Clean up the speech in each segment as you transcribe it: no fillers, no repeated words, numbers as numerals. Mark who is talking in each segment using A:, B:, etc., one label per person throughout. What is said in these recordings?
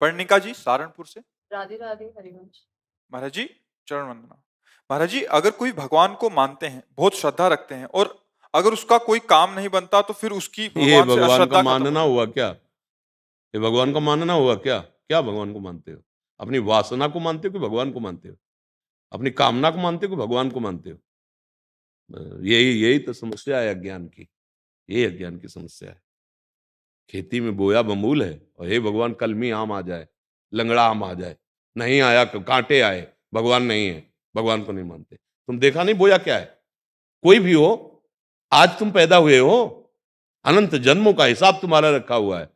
A: पर्णिका जी सहारनपुर से।
B: राधे राधे हरिवंश।
A: महाराज जी चरण वंदना। महाराज जी अगर कोई भगवान को मानते हैं, बहुत श्रद्धा रखते हैं, और अगर उसका कोई काम नहीं बनता तो फिर उसकी
C: ये
A: भगवान से
C: भगवान का
A: अश्रद्धा खत्म
C: मानना
A: हो जाती
C: हुआ क्या? ये भगवान का मानना हुआ क्या? क्या भगवान को मानते हो? अपनी वासना को मानते हो कि भगवान को मानते हो? अपनी कामना को मानते हो कि भगवान को मानते हो? यही यही तो समस्या है अज्ञान की। यही अज्ञान की समस्या है। खेती में बोया बमूल है और हे भगवान कलमी आम आ जाए, लंगड़ा आम आ जाए, नहीं आया कांटे आए, भगवान नहीं है, भगवान को नहीं मानते। तुम देखा नहीं बोया क्या है? कोई भी हो, आज तुम पैदा हुए हो, अनंत जन्मों का हिसाब तुम्हारा रखा हुआ है,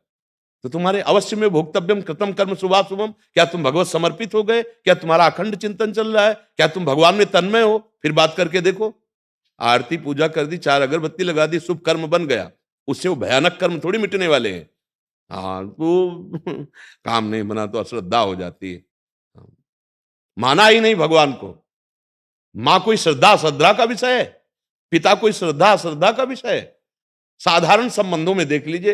C: तो तुम्हारे अवश्य में भोक्तव्यम कृतम कर्म शुभाशुभम। क्या तुम भगवत समर्पित हो गए? क्या तुम्हारा अखंड चिंतन चल रहा है? क्या तुम भगवान में तन्मय हो? फिर बात करके देखो। आरती पूजा कर दी, 4 अगरबत्ती लगा दी, शुभ कर्म बन गया, उससे वो भयानक कर्म थोड़ी मिटने वाले हैं। हाँ तो काम नहीं बना तो अश्रद्धा हो जाती है। माना ही नहीं भगवान को। मां कोई श्रद्धा श्रद्धा का विषय है? पिता कोई श्रद्धा श्रद्धा का विषय है? साधारण संबंधों में देख लीजिए,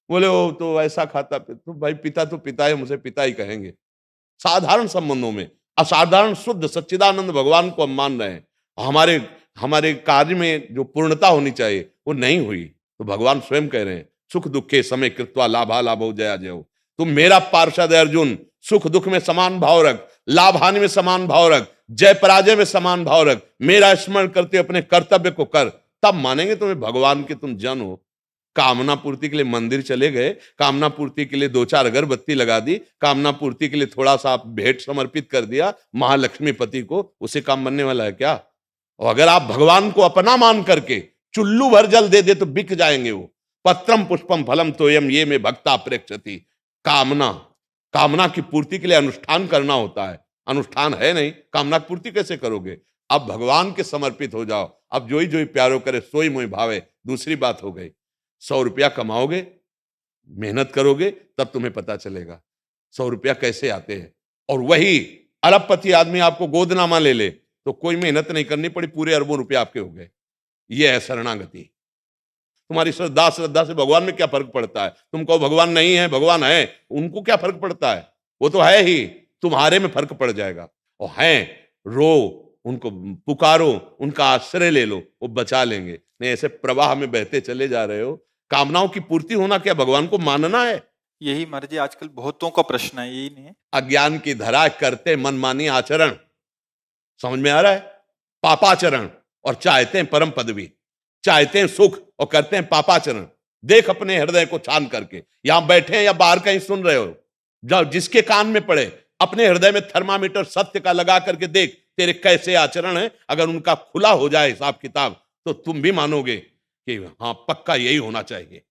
C: बोले वो तो ऐसा खाता, तो भाई पिता तो पिता है, मुझे पिता ही कहेंगे। साधारण संबंधों में असाधारण शुद्ध सच्चिदानंद भगवान को हम मान रहे हैं, हमारे हमारे कार्य में जो पूर्णता होनी चाहिए वो नहीं हुई, तो भगवान स्वयं कह रहे हैं सुख दुखे समय कृत्वा लाभा लाभो जया जयो। तुम मेरा पार्षद है अर्जुन, सुख दुख में समान भाव रख, लाभ हानि में समान भाव रख, जय पराजय में समान भाव रख, मेरा स्मरण करते अपने कर्तव्य को कर, तब मानेंगे तुम्हें भगवान के तुम जन हो। कामना पूर्ति के लिए मंदिर चले गए, कामना पूर्ति के लिए 2-4 अगरबत्ती लगा दी, कामना पूर्ति के लिए थोड़ा सा भेंट समर्पित कर दिया महालक्ष्मी पति को, उसे काम बनने वाला है क्या? और अगर आप भगवान को अपना मान करके चुल्लू भर जल दे दे तो बिक जाएंगे वो। पत्रम पुष्पम फलम तोयम ये में भक्ता प्रेक्षति। कामना कामना की पूर्ति के लिए अनुष्ठान करना होता है, अनुष्ठान है नहीं, कामना की पूर्ति कैसे करोगे? अब भगवान के समर्पित हो जाओ। अब जोई जोई प्यारो करे सोई मोई भावे, दूसरी बात हो गई। 100 रुपया कमाओगे, मेहनत करोगे, तब तुम्हें पता चलेगा 100 रुपया कैसे आते हैं। और वही अरबपति आदमी आपको गोदनामा ले ले तो कोई मेहनत नहीं करनी पड़ी, पूरे अरबों रुपया आपके हो गए। ये है शरणागति। तुम्हारी श्रद्धा श्रद्धा से भगवान में क्या फर्क पड़ता है? तुम कहो भगवान नहीं है, भगवान है, उनको क्या फर्क पड़ता है? वो तो है ही, तुम्हारे में फर्क पड़ जाएगा। और हैं, रो, उनको पुकारो, उनका आश्रय ले लो, वो बचा लेंगे। नहीं ऐसे प्रवाह में बहते चले जा रहे हो। कामनाओं की पूर्ति होना क्या भगवान को मानना है?
A: यही महाराज जी आजकल बहुतों का प्रश्न है, यही नहीं है।
C: अज्ञान की धरा करते मनमानी आचरण, समझ में आ रहा है? पापाचरण, और चाहते हैं परम पदवी, चाहते हैं सुख और करते हैं पापाचरण। देख अपने हृदय को छान करके, यहां बैठे हैं या बाहर कहीं सुन रहे हो, जब जिसके कान में पड़े अपने हृदय में थर्मामीटर सत्य का लगा करके देख तेरे कैसे आचरण है। अगर उनका खुला हो जाए हिसाब किताब तो तुम भी मानोगे कि हाँ पक्का यही होना चाहिए।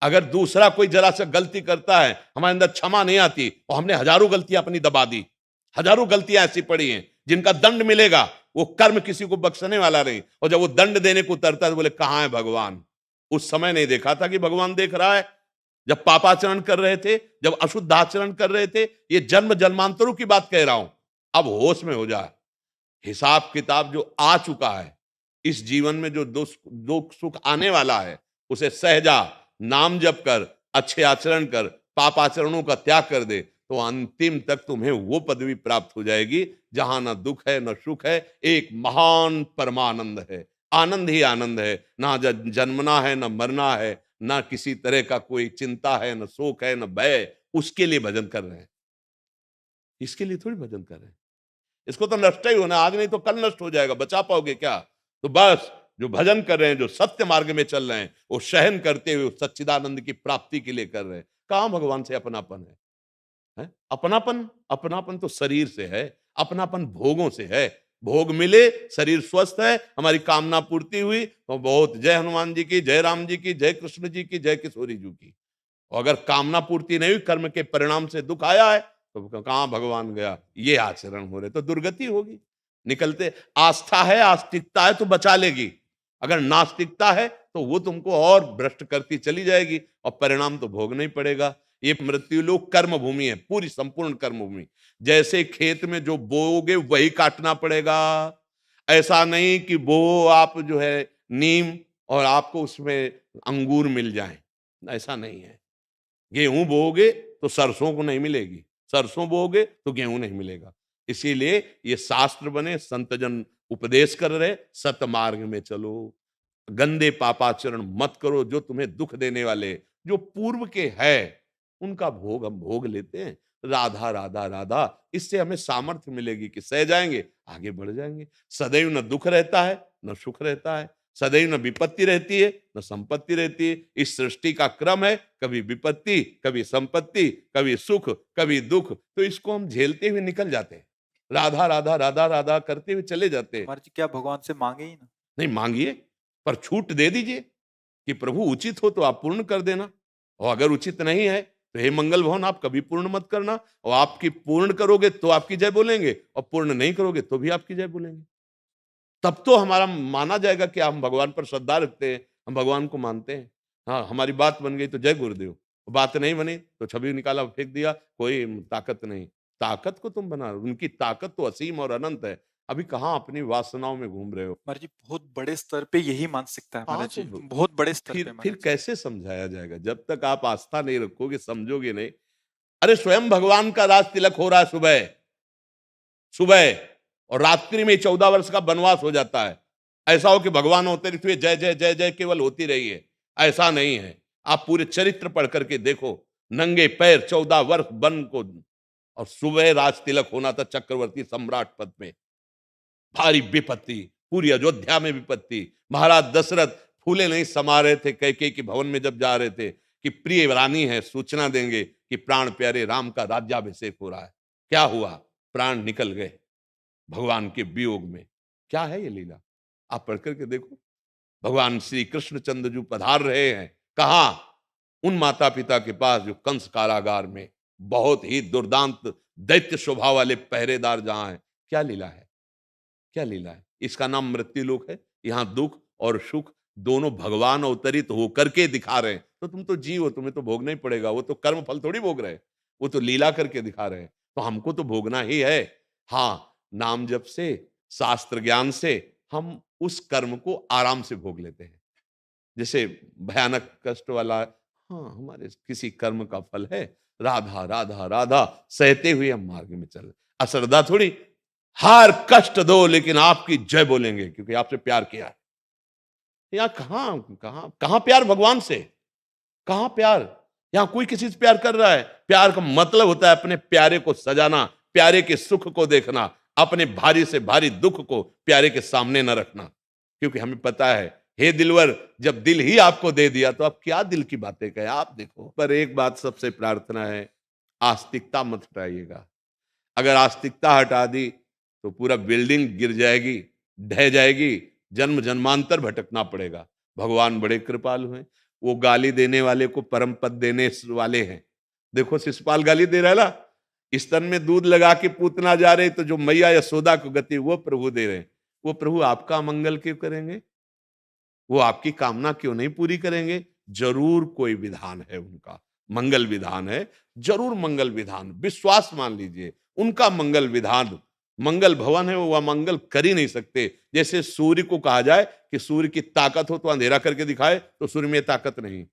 C: अगर दूसरा कोई जरा सा गलती करता है, हमारे अंदर क्षमा नहीं आती, और हमने हजारों गलतियां अपनी दबा दी, हजारों गलतियां ऐसी पड़ी हैं जिनका दंड मिलेगा, वो कर्म किसी को बख्शने वाला नहीं। और जब वो दंड देने को उतरता है तो बोले कहां है भगवान? उस समय नहीं देखा था कि भगवान देख रहा है। जब पापाचरण कर रहे थे, जब अशुद्ध आचरण कर रहे थे, ये जन्म जन्मांतरों की बात कह रहा हूं। अब होश में हो जाए, हिसाब किताब जो आ चुका है, इस जीवन में जो दुख सुख आने वाला है, उसे सहजा नाम जप कर, अच्छे आचरण कर, पाप आचरणों का त्याग कर दे, तो अंतिम तक तुम्हें वो पदवी प्राप्त हो जाएगी जहां ना दुख है ना सुख है, एक महान परमानंद है। आनंद ही आनंद है, ना जन्मना है ना मरना है, ना किसी तरह का कोई चिंता है, ना शोक है, ना भय। उसके लिए भजन कर रहे हैं, इसके लिए थोड़ी भजन कर रहे हैं। इसको तो नष्ट ही होना, आज नहीं तो कल नष्ट हो जाएगा, बचा पाओगे क्या? तो बस जो भजन कर रहे हैं, जो सत्य मार्ग में चल रहे हैं, वो सहन करते हुए सच्चिदानंद की प्राप्ति के लिए कर रहे हैं। कहां भगवान से अपनापन है? अपनापन अपनापन तो शरीर से है, अपनापन भोगों से है। भोग मिले, शरीर स्वस्थ है, हमारी कामना पूर्ति हुई तो बहुत। जय हनुमान जी की, जय राम जी की, जय कृष्ण जी की, जय किशोरी जी की। और अगर कामना पूर्ति नहीं हुई, कर्म के परिणाम से दुख आया है, तो कहां भगवान गया? ये आचरण हो रहे तो दुर्गति होगी। निकलते आस्था है, आस्तिकता है तो बचा लेगी, अगर नास्तिकता है तो वो तुमको और भ्रष्ट करती चली जाएगी, और परिणाम तो भोगना ही पड़ेगा। ये मृत्यु लोक कर्म भूमि है, पूरी संपूर्ण कर्म भूमि। जैसे खेत में जो बोओगे वही काटना पड़ेगा। ऐसा नहीं कि बो आप जो है नीम और आपको उसमें अंगूर मिल जाए, ऐसा नहीं है। गेहूं बोओगे तो सरसों को नहीं मिलेगी, सरसों बोओगे तो गेहूं नहीं मिलेगा। इसीलिए ये शास्त्र बने, संतजन उपदेश कर रहे, सतमार्ग में चलो, गंदे पापाचरण मत करो, जो तुम्हें दुख देने वाले, जो पूर्व के है उनका भोग हम भोग लेते हैं। राधा राधा राधा, इससे हमें सामर्थ्य मिलेगी कि सह जाएंगे, आगे बढ़ जाएंगे। सदैव न दुख रहता है न सुख रहता है, सदैव न विपत्ति रहती है न संपत्ति रहती है। इस सृष्टि का क्रम है, कभी विपत्ति, कभी संपत्ति, कभी सुख, कभी दुख, तो इसको हम झेलते हुए निकल जाते हैं, राधा राधा राधा राधा करते हुए चले जाते
A: तो
C: हैं।
A: महाराज जी क्या भगवान से मांगे ही ना?
C: नहीं मांगिए, पर छूट दे दीजिए कि प्रभु उचित हो तो आप पूर्ण कर देना, और अगर उचित नहीं है तो हे मंगल भवन आप कभी पूर्ण मत करना, और आपकी पूर्ण करोगे तो आपकी जय बोलेंगे, और पूर्ण नहीं करोगे तो भी आपकी जय बोलेंगे। तब तो हमारा माना जाएगा कि हम भगवान पर श्रद्धा रखते हैं, हम भगवान को मानते हैं। हाँ, हमारी बात बन गई तो जय गुरुदेव, बात नहीं बनी तो छवि निकाला फेंक दिया, कोई ताकत नहीं। ताकत को तुम बना, उनकी ताकत तो असीम और अनंत है। अभी कहाँ अपनी वासनाओं में घूम रहे हो।
A: महाराज जी बहुत बड़े स्तर पे यही मानसिकता है
C: हाँ
A: महाराज
C: तो
A: जी, बहुत बड़े स्तर पे
C: फिर
A: महाराज जी।
C: कैसे समझाया जाएगा जब तक आप आस्था नहीं रखोगे, समझोगे नहीं। अरे स्वयं भगवान का राज तिलक हो रहा है सुबह सुबह, और रात्रि में 14 वर्ष का वनवास हो जाता है। ऐसा हो कि भगवान होते रहते जय जय जय जय केवल होती रही है, ऐसा नहीं है। आप पूरे चरित्र पढ़ करके देखो, नंगे पैर 14 वर्ष वन को, और सुबह राज तिलक होना था चक्रवर्ती सम्राट पद में। भारी विपत्ति, पूरी अयोध्या में विपत्ति। महाराज दशरथ फूले नहीं समा रहे थे कैकेयी के भवन में जब जा रहे थे कि प्रिय रानी है, सूचना देंगे कि प्राण प्यारे राम का राज्याभिषेक हो रहा है। क्या हुआ? प्राण निकल गए भगवान के वियोग में। क्या है ये लीला? आप पढ़ करके देखो। भगवान श्री कृष्णचंद्र जी पधार रहे हैं कहा? उन माता पिता के पास जो कंस कारागार में बहुत ही दुर्दांत दैत्य स्वभाव वाले पहरेदार जहां हैं। क्या लीला है? क्या लीला है? इसका नाम मृत्युलोक है। यहां दुख और सुख दोनों भगवान अवतरित होकर के दिखा रहे हैं। तो तुम तो जीव हो, तुम्हें तो भोगना ही पड़ेगा। वो तो कर्म फल थोड़ी भोग रहे हैं, वो तो लीला करके दिखा रहे हैं। तो हमको तो भोगना ही है। हाँ, नाम जप से, शास्त्र ज्ञान से हम उस कर्म को आराम से भोग लेते हैं। जैसे भयानक कष्ट वाला, हाँ हमारे किसी कर्म का फल है, राधा राधा राधा सहते हुए हम मार्ग में चल। अश्रद्धा थोड़ी, हर कष्ट दो लेकिन आपकी जय बोलेंगे क्योंकि आपसे प्यार किया है। यहाँ कहां कहां कहां प्यार भगवान से? कहां प्यार? यहां कोई किसी से प्यार कर रहा है? प्यार का मतलब होता है अपने प्यारे को सजाना, प्यारे के सुख को देखना, अपने भारी से भारी दुख को प्यारे के सामने न रखना। क्योंकि हमें पता है, हे दिलवर, जब दिल ही आपको दे दिया तो आप क्या दिल की बातें कहें। आप देखो, पर एक बात सबसे प्रार्थना है, आस्तिकता मत हटाइएगा। अगर आस्तिकता हटा दी तो पूरा बिल्डिंग गिर जाएगी, ढह जाएगी, जन्म जन्मांतर भटकना पड़ेगा। भगवान बड़े कृपालु हैं, वो गाली देने वाले को परम पद देने वाले हैं। देखो शिशुपाल गाली दे रहा है ना, स्तन में दूध लगा के पूतना जा रहे, तो जो मैया यशोदा को गति वो प्रभु दे रहे हैं। वो प्रभु आपका मंगल क्यों करेंगे? वो आपकी कामना क्यों नहीं पूरी करेंगे? जरूर कोई विधान है उनका, मंगल विधान है, जरूर मंगल विधान, विश्वास मान लीजिए। उनका मंगल विधान, मंगल भवन है, वो अमंगल कर ही नहीं सकते। जैसे सूर्य को कहा जाए कि सूर्य की ताकत हो तो अंधेरा करके दिखाए, तो सूर्य में ताकत नहीं,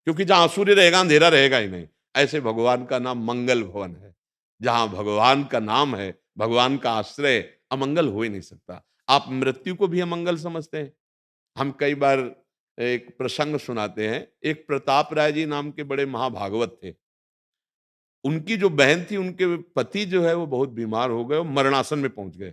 C: क्योंकि जहां सूर्य रहेगा अंधेरा रहेगा ही नहीं। ऐसे भगवान का नाम मंगल भवन है। जहां भगवान का नाम है, भगवान का आश्रय, अमंगल हो ही नहीं सकता। आप मृत्यु को भी अमंगल समझते हैं। हम कई बार एक प्रसंग सुनाते हैं। एक प्रताप राय जी नाम के बड़े महाभागवत थे। उनकी जो बहन थी, उनके पति जो है वो बहुत बीमार हो गए और मरणासन में पहुंच गए।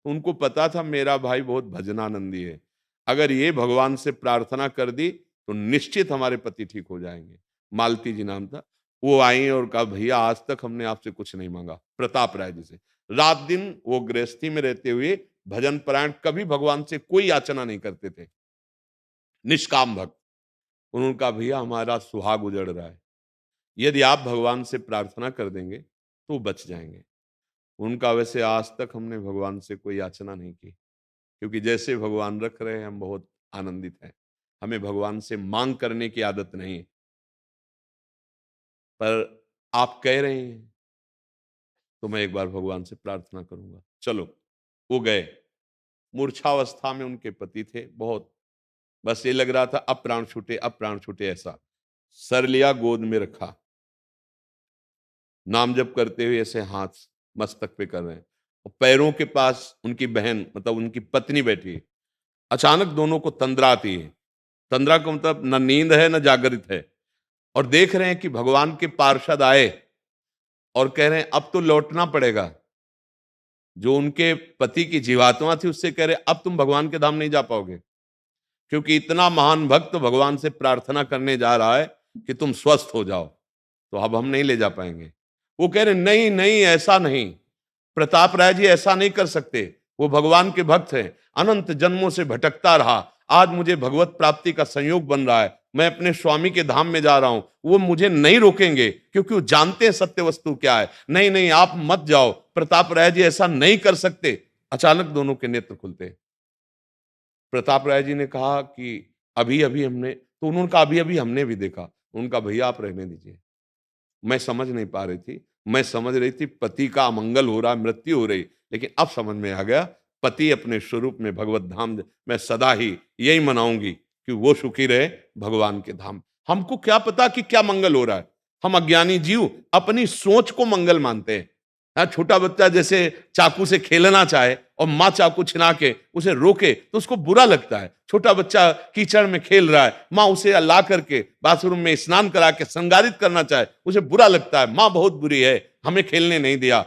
C: उनको पता था मेरा भाई बहुत भजनानंदी है, अगर ये भगवान से प्रार्थना कर दी तो निश्चित हमारे पति ठीक हो जाएंगे। मालती जी नाम था। वो आई और कहा, भैया आज तक हमने आपसे कुछ नहीं मांगा। प्रताप राय जी से रात दिन वो गृहस्थी में रहते हुए भजन परायण, कभी भगवान से कोई याचना नहीं करते थे, निष्काम भक्त। उन्होंने कहा, भैया हमारा सुहाग उजड़ रहा है, यदि आप भगवान से प्रार्थना कर देंगे तो वो बच जाएंगे। उनका वैसे आज तक हमने भगवान से कोई याचना नहीं की, क्योंकि जैसे भगवान रख रहे हैं हम बहुत आनंदित हैं। हमें भगवान से मांग करने की आदत नहीं है। पर आप कह रहे हैं तो मैं एक बार भगवान से प्रार्थना करूंगा। चलो, वो गए। मूर्छावस्था में उनके पति थे, बहुत बस ये लग रहा था अब प्राण छूटे, अब प्राण छूटे। ऐसा सर लिया, गोद में रखा, नाम जप करते हुए ऐसे हाथ मस्तक पे कर रहे हैं, और पैरों के पास उनकी बहन मतलब उनकी पत्नी बैठी है। अचानक दोनों को तंद्रा आती है। तंद्रा का मतलब न नींद है न जागृत है, और देख रहे हैं कि भगवान के पार्षद आए और कह रहे हैं अब तो लौटना पड़ेगा। जो उनके पति की जीवात्मा थी उससे कह रहे अब तुम भगवान के धाम नहीं जा पाओगे, क्योंकि इतना महान भक्त भगवान से प्रार्थना करने जा रहा है कि तुम स्वस्थ हो जाओ, तो अब हम नहीं ले जा पाएंगे। वो कह रहे नहीं नहीं, ऐसा नहीं, प्रताप राय जी ऐसा नहीं कर सकते, वो भगवान के भक्त हैं, अनंत जन्मों से भटकता रहा, आज मुझे भगवत प्राप्ति का संयोग बन रहा है, मैं अपने स्वामी के धाम में जा रहा हूं, वो मुझे नहीं रोकेंगे क्योंकि वो जानते हैं सत्य वस्तु क्या है। नहीं नहीं, आप मत जाओ, प्रताप राय जी ऐसा नहीं कर सकते। अचानक दोनों के नेत्र खुलते। प्रताप राय जी ने कहा कि अभी अभी हमने, तो उन्होंने कहा अभी अभी हमने भी देखा। उनका भैया आप रहने दीजिए, मैं समझ नहीं पा रही थी, मैं समझ रही थी पति का अमंगल हो रहा, मृत्यु हो रही, लेकिन अब समझ में आ गया पति अपने स्वरूप में भगवत धाम, मैं सदा ही यही मनाऊंगी कि वो सुखी रहे भगवान के धाम। हमको क्या पता कि क्या मंगल हो रहा है, हम अज्ञानी जीव अपनी सोच को मंगल मानते हैं। छोटा बच्चा जैसे चाकू से खेलना चाहे और माँ चाकू छिना के उसे रोके तो उसको बुरा लगता है। छोटा बच्चा कीचड़ में खेल रहा है, माँ उसे ला करके बाथरूम में स्नान करा के संगारित करना चाहे, उसे बुरा लगता है, माँ बहुत बुरी है, हमें खेलने नहीं दिया।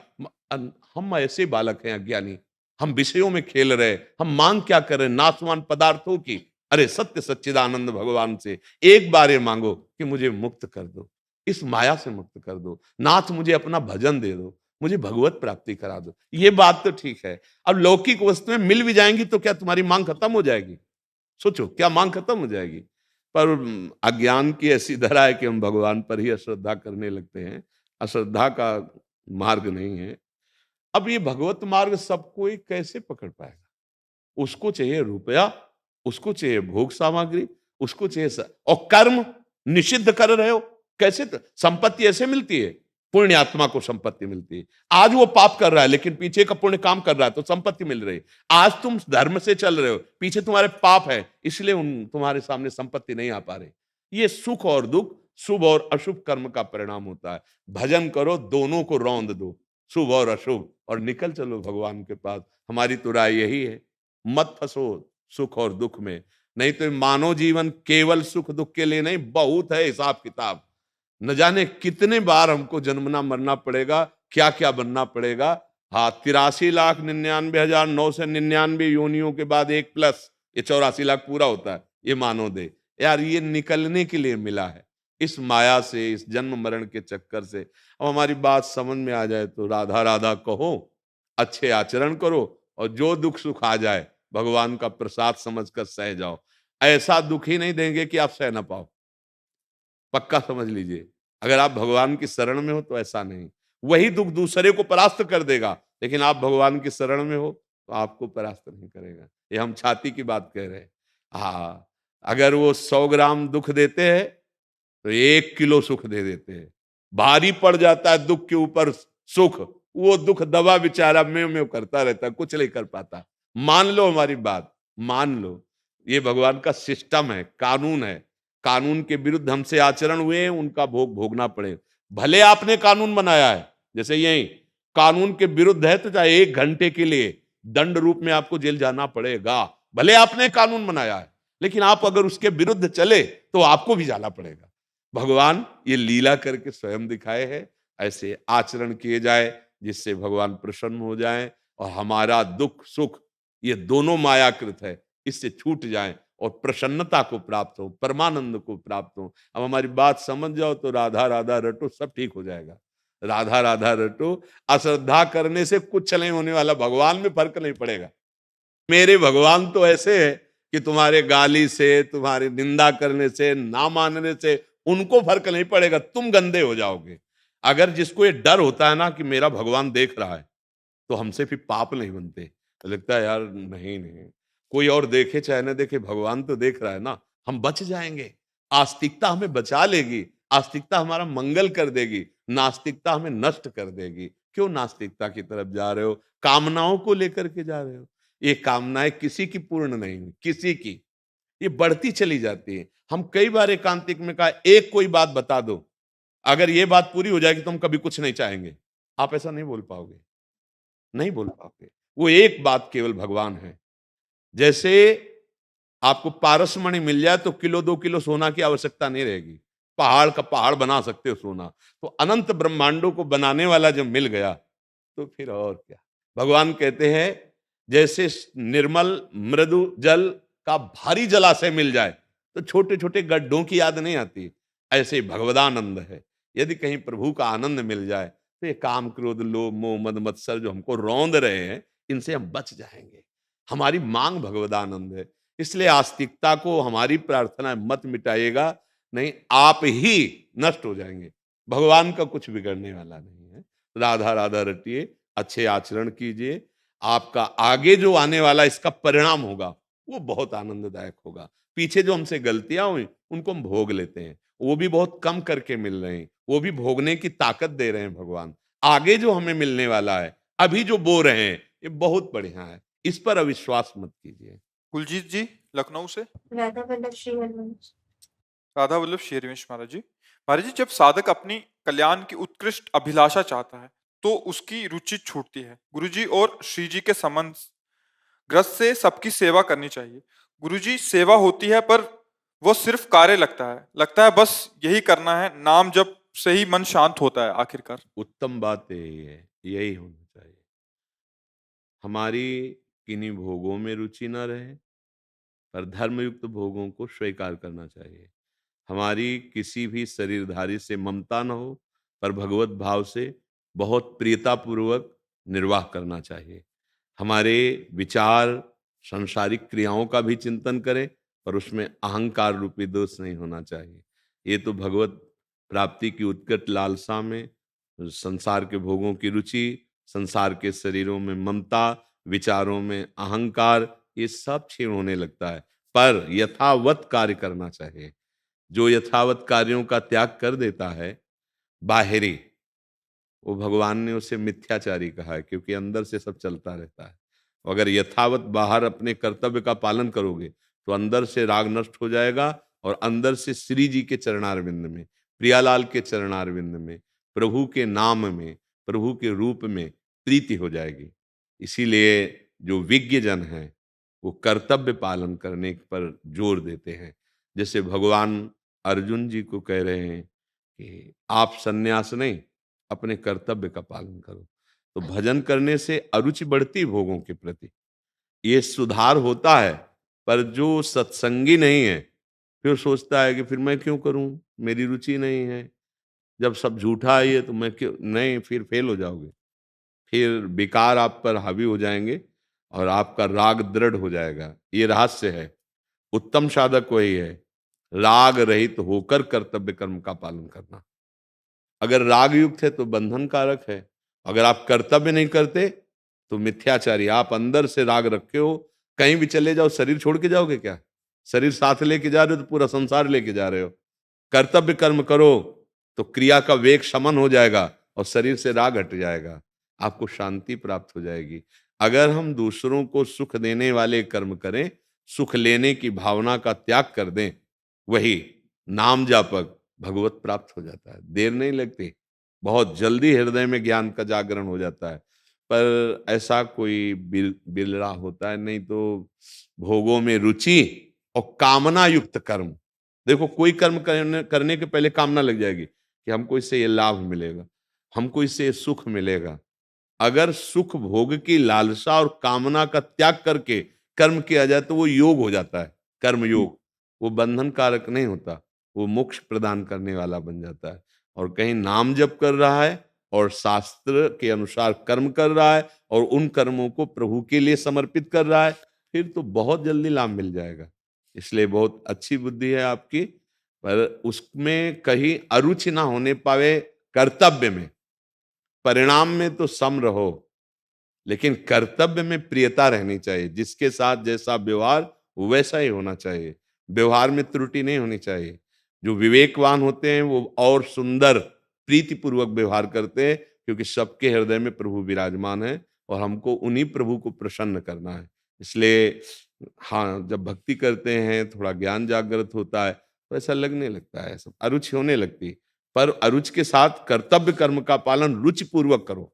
C: हम ऐसे बालक हैं अज्ञानी, हम विषयों में खेल रहे, हम मांग क्या कर रहे, नाशवान पदार्थों की। अरे सत्य सच्चिदानंद भगवान से एक बार ये मांगो कि मुझे मुक्त कर दो, इस माया से मुक्त कर दो, नाथ मुझे अपना भजन दे दो, मुझे भगवत प्राप्ति करा दो। ये बात तो ठीक है, अब लौकिक वस्तुएं मिल भी जाएंगी तो क्या तुम्हारी मांग खत्म हो जाएगी? सोचो, क्या मांग खत्म हो जाएगी? पर अज्ञान की ऐसी धरा है कि हम भगवान पर ही अश्रद्धा करने लगते हैं। अश्रद्धा का मार्ग नहीं है। अब ये भगवत मार्ग सब कोई कैसे पकड़ पाएगा? उसको चाहिए रुपया, उसको चाहिए भोग सामग्री, उसको चाहिए और कर्म निषिद्ध कर रहे हो कैसे? संपत्ति ऐसे मिलती है, पुण्य आत्मा को संपत्ति मिलती है। आज वो पाप कर रहा है लेकिन पीछे का पुण्य काम कर रहा है तो संपत्ति मिल रही है। आज तुम धर्म से चल रहे हो, पीछे तुम्हारे पाप है, इसलिए तुम्हारे सामने संपत्ति नहीं आ पा रही। ये सुख और दुख, शुभ और अशुभ कर्म का परिणाम होता है। भजन करो, दोनों को रौंद दो, शुभ और अशुभ, और निकल चलो भगवान के पास। हमारी तो राय यही है, मत फंसो सुख और दुख में, नहीं तो मानव जीवन केवल सुख दुख के लिए नहीं, बहुत है हिसाब किताब। न जाने कितने बार हमको जन्मना मरना पड़ेगा, क्या क्या बनना पड़ेगा। हाँ, 83,99,999 योनियों के बाद एक प्लस ये 84 लाख पूरा होता है, ये मानो दे यार, ये निकलने के लिए मिला है इस माया से, इस जन्म मरण के चक्कर से। अब हमारी बात समझ में आ जाए तो राधा राधा कहो, अच्छे आचरण करो, और जो दुख सुख आ जाए भगवान का प्रसाद समझकर सह जाओ। ऐसा दुख ही नहीं देंगे कि आप सह ना पाओ, पक्का समझ लीजिए। अगर आप भगवान की शरण में हो तो ऐसा नहीं, वही दुख दूसरे को परास्त कर देगा, लेकिन आप भगवान की शरण में हो तो आपको परास्त नहीं करेगा। ये हम छाती की बात कह रहे हैं। हाँ, अगर वो 100 ग्राम दुख देते हैं तो 1 किलो सुख दे देते हैं। भारी पड़ जाता है दुख के ऊपर सुख, वो दुख दबा बेचारा म्यों म्यों करता रहता है, कुछ नहीं कर पाता। मान लो हमारी बात, मान लो ये भगवान का सिस्टम है, कानून है। कानून के विरुद्ध हमसे आचरण हुए, उनका भोग भोगना पड़े। भले आपने कानून बनाया है, जैसे यही कानून के विरुद्ध है तो चाहे 1 घंटे के लिए दंड रूप में आपको जेल जाना पड़ेगा, भले आपने कानून बनाया है, लेकिन आप अगर उसके विरुद्ध चले तो आपको भी जाना पड़ेगा। भगवान ये लीला करके स्वयं दिखाए हैं, ऐसे आचरण किए जाए जिससे भगवान प्रसन्न हो जाए और हमारा दुख सुख ये दोनों मायाकृत है, इससे छूट जाए और प्रसन्नता को प्राप्त हो, परमानंद को प्राप्त हो। अब हमारी बात समझ जाओ तो राधा राधा रटो, सब ठीक हो जाएगा। राधा राधा रटो, अश्रद्धा करने से कुछ नहीं होने वाला, भगवान में फर्क नहीं पड़ेगा। मेरे भगवान तो ऐसे है कि तुम्हारे गाली से, तुम्हारी निंदा करने से, ना मानने से उनको फर्क नहीं पड़ेगा, तुम गंदे हो जाओगे। अगर जिसको ये डर होता है ना कि मेरा भगवान देख रहा है, तो हमसे फिर पाप नहीं बनते। लगता है यार नहीं नहीं, कोई और देखे चाहे ना देखे, भगवान तो देख रहा है ना, हम बच जाएंगे। आस्तिकता हमें बचा लेगी, आस्तिकता हमारा मंगल कर देगी, नास्तिकता हमें नष्ट कर देगी। क्यों नास्तिकता की तरफ जा रहे हो? कामनाओं को लेकर के जा रहे हो। ये कामनाएं किसी की पूर्ण नहीं हुई, किसी की, ये बढ़ती चली जाती है। हम कई बार एकांतिक में कहा, एक कोई बात बता दो अगर ये बात पूरी हो जाएगी तो हम कभी कुछ नहीं चाहेंगे। आप ऐसा नहीं बोल पाओगे, नहीं बोल पाओगे। वो एक बात केवल भगवान है। जैसे आपको पारसमणि मिल जाए तो किलो 2 किलो सोना की आवश्यकता नहीं रहेगी, पहाड़ का पहाड़ बना सकते हो सोना। तो अनंत ब्रह्मांडों को बनाने वाला जब मिल गया तो फिर और क्या। भगवान कहते हैं जैसे निर्मल मृदु जल का भारी जलाशय मिल जाए तो छोटे छोटे गड्ढों की याद नहीं आती, ऐसे ही भगवदानंद है। यदि कहीं प्रभु का आनंद मिल जाए तो ये काम क्रोध लोभ मोह मद मत्सर जो हमको रौंद रहे हैं, इनसे हम बच जाएंगे। हमारी मांग भगवदानंद है। इसलिए आस्तिकता को हमारी प्रार्थना है, मत मिटाइएगा, नहीं आप ही नष्ट हो जाएंगे। भगवान का कुछ बिगड़ने वाला नहीं है। राधा राधा रटिए, अच्छे आचरण कीजिए, आपका आगे जो आने वाला इसका परिणाम होगा वो बहुत आनंददायक होगा। पीछे जो हमसे गलतियां हुई उनको हम भोग लेते हैं, वो भी बहुत कम करके मिल रहे हैं, वो भी भोगने की ताकत दे रहे हैं भगवान। आगे जो हमें मिलने वाला है, अभी जो बो रहे हैं, ये बहुत बढ़िया है। इस पर अविश्वास मत कीजिए।
A: कुलजीत जी लखनऊ से।
B: राधा वल्लभ श्रीवल्लभ।
A: राधा वल्लभ शेरवंश महाराज जी। महाराज जी, जब साधक अपनी कल्याण की उत्कृष्ट अभिलाषा चाहता है तो उसकी रुचि छूटती है। गुरुजी और श्री जी के संबंध ग्रस्त से सबकी सेवा करनी चाहिए। गुरुजी, सेवा होती है पर वो सिर्फ कार्य लगता है बस यही करना है, नाम जप से ही मन शांत होता है आखिरकार।
C: उत्तम बात यही है, यही होना चाहिए। हमारी किन्हीं भोगों में रुचि न रहे, पर धर्मयुक्त भोगों को स्वीकार करना चाहिए। हमारी किसी भी शरीरधारी से ममता न हो, पर भगवत भाव से बहुत प्रियतापूर्वक निर्वाह करना चाहिए। हमारे विचार सांसारिक क्रियाओं का भी चिंतन करें, पर उसमें अहंकार रूपी दोष नहीं होना चाहिए। ये तो भगवत प्राप्ति की उत्कट लालसा में संसार के भोगों की रुचि, संसार के शरीरों में ममता, विचारों में अहंकार, ये सब क्षीण होने लगता है। पर यथावत कार्य करना चाहिए। जो यथावत कार्यों का त्याग कर देता है, बाहरी, वो भगवान ने उसे मिथ्याचारी कहा है, क्योंकि अंदर से सब चलता रहता है। अगर यथावत बाहर अपने कर्तव्य का पालन करोगे तो अंदर से राग नष्ट हो जाएगा, और अंदर से श्री जी के चरणारविंद में, प्रियालाल के चरणारविंद में, प्रभु के नाम में, प्रभु के रूप में प्रीति हो जाएगी। इसीलिए जो विज्ञ जन हैं वो कर्तव्य पालन करने पर जोर देते हैं। जैसे भगवान अर्जुन जी को कह रहे हैं कि आप सन्यास नहीं, अपने कर्तव्य का पालन करो। तो भजन करने से अरुचि बढ़ती भोगों के प्रति, ये सुधार होता है। पर जो सत्संगी नहीं है फिर सोचता है कि फिर मैं क्यों करूं, मेरी रुचि नहीं है, जब सब झूठा है ये तो मैं क्यों नहीं, फिर फेल हो जाओगे, फिर विकार आप पर हावी हो जाएंगे और आपका राग दृढ़ हो जाएगा। ये रहस्य है। उत्तम साधक वही है, राग रहित होकर कर्तव्य कर्म का पालन करना। अगर राग युक्त है तो बंधन कारक है। अगर आप कर्तव्य नहीं करते तो मिथ्याचारी, आप अंदर से राग रखे हो, कहीं भी चले जाओ शरीर छोड़ के जाओगे क्या? शरीर साथ लेके जा रहे हो तो पूरा संसार लेके जा रहे हो। कर्तव्य कर्म करो तो क्रिया का वेग शमन हो जाएगा और शरीर से राग हट जाएगा, आपको शांति प्राप्त हो जाएगी। अगर हम दूसरों को सुख देने वाले कर्म करें, सुख लेने की भावना का त्याग कर दें, वही नाम जापक भगवत प्राप्त हो जाता है। देर नहीं लगती, बहुत जल्दी हृदय में ज्ञान का जागरण हो जाता है। पर ऐसा कोई बिरला होता है, नहीं तो भोगों में रुचि और कामना युक्त कर्म। देखो, कोई कर्म करने के पहले कामना लग जाएगी कि हमको इससे ये लाभ मिलेगा, हमको इससे ये सुख मिलेगा। अगर सुख भोग की लालसा और कामना का त्याग करके कर्म किया जाए तो वो योग हो जाता है, कर्म योग। वो बंधन कारक नहीं होता, वो मोक्ष प्रदान करने वाला बन जाता है। और कहीं नाम जप कर रहा है और शास्त्र के अनुसार कर्म कर रहा है और उन कर्मों को प्रभु के लिए समर्पित कर रहा है, फिर तो बहुत जल्दी लाभ मिल जाएगा। इसलिए बहुत अच्छी बुद्धि है आपकी, पर उसमें कहीं अरुचि ना होने पावे। कर्तव्य में, परिणाम में तो सम रहो, लेकिन कर्तव्य में प्रियता रहनी चाहिए। जिसके साथ जैसा व्यवहार वैसा ही होना चाहिए, व्यवहार में त्रुटि नहीं होनी चाहिए। जो विवेकवान होते हैं वो और सुंदर प्रीतिपूर्वक व्यवहार करते हैं, क्योंकि सबके हृदय में प्रभु विराजमान है और हमको उन्हीं प्रभु को प्रसन्न करना है। इसलिए हाँ, जब भक्ति करते हैं थोड़ा ज्ञान जागृत होता है तो ऐसा लगने लगता है, सब अरुचि होने लगती। पर अरुच के साथ कर्तव्य कर्म का पालन रुचि पूर्वक करो।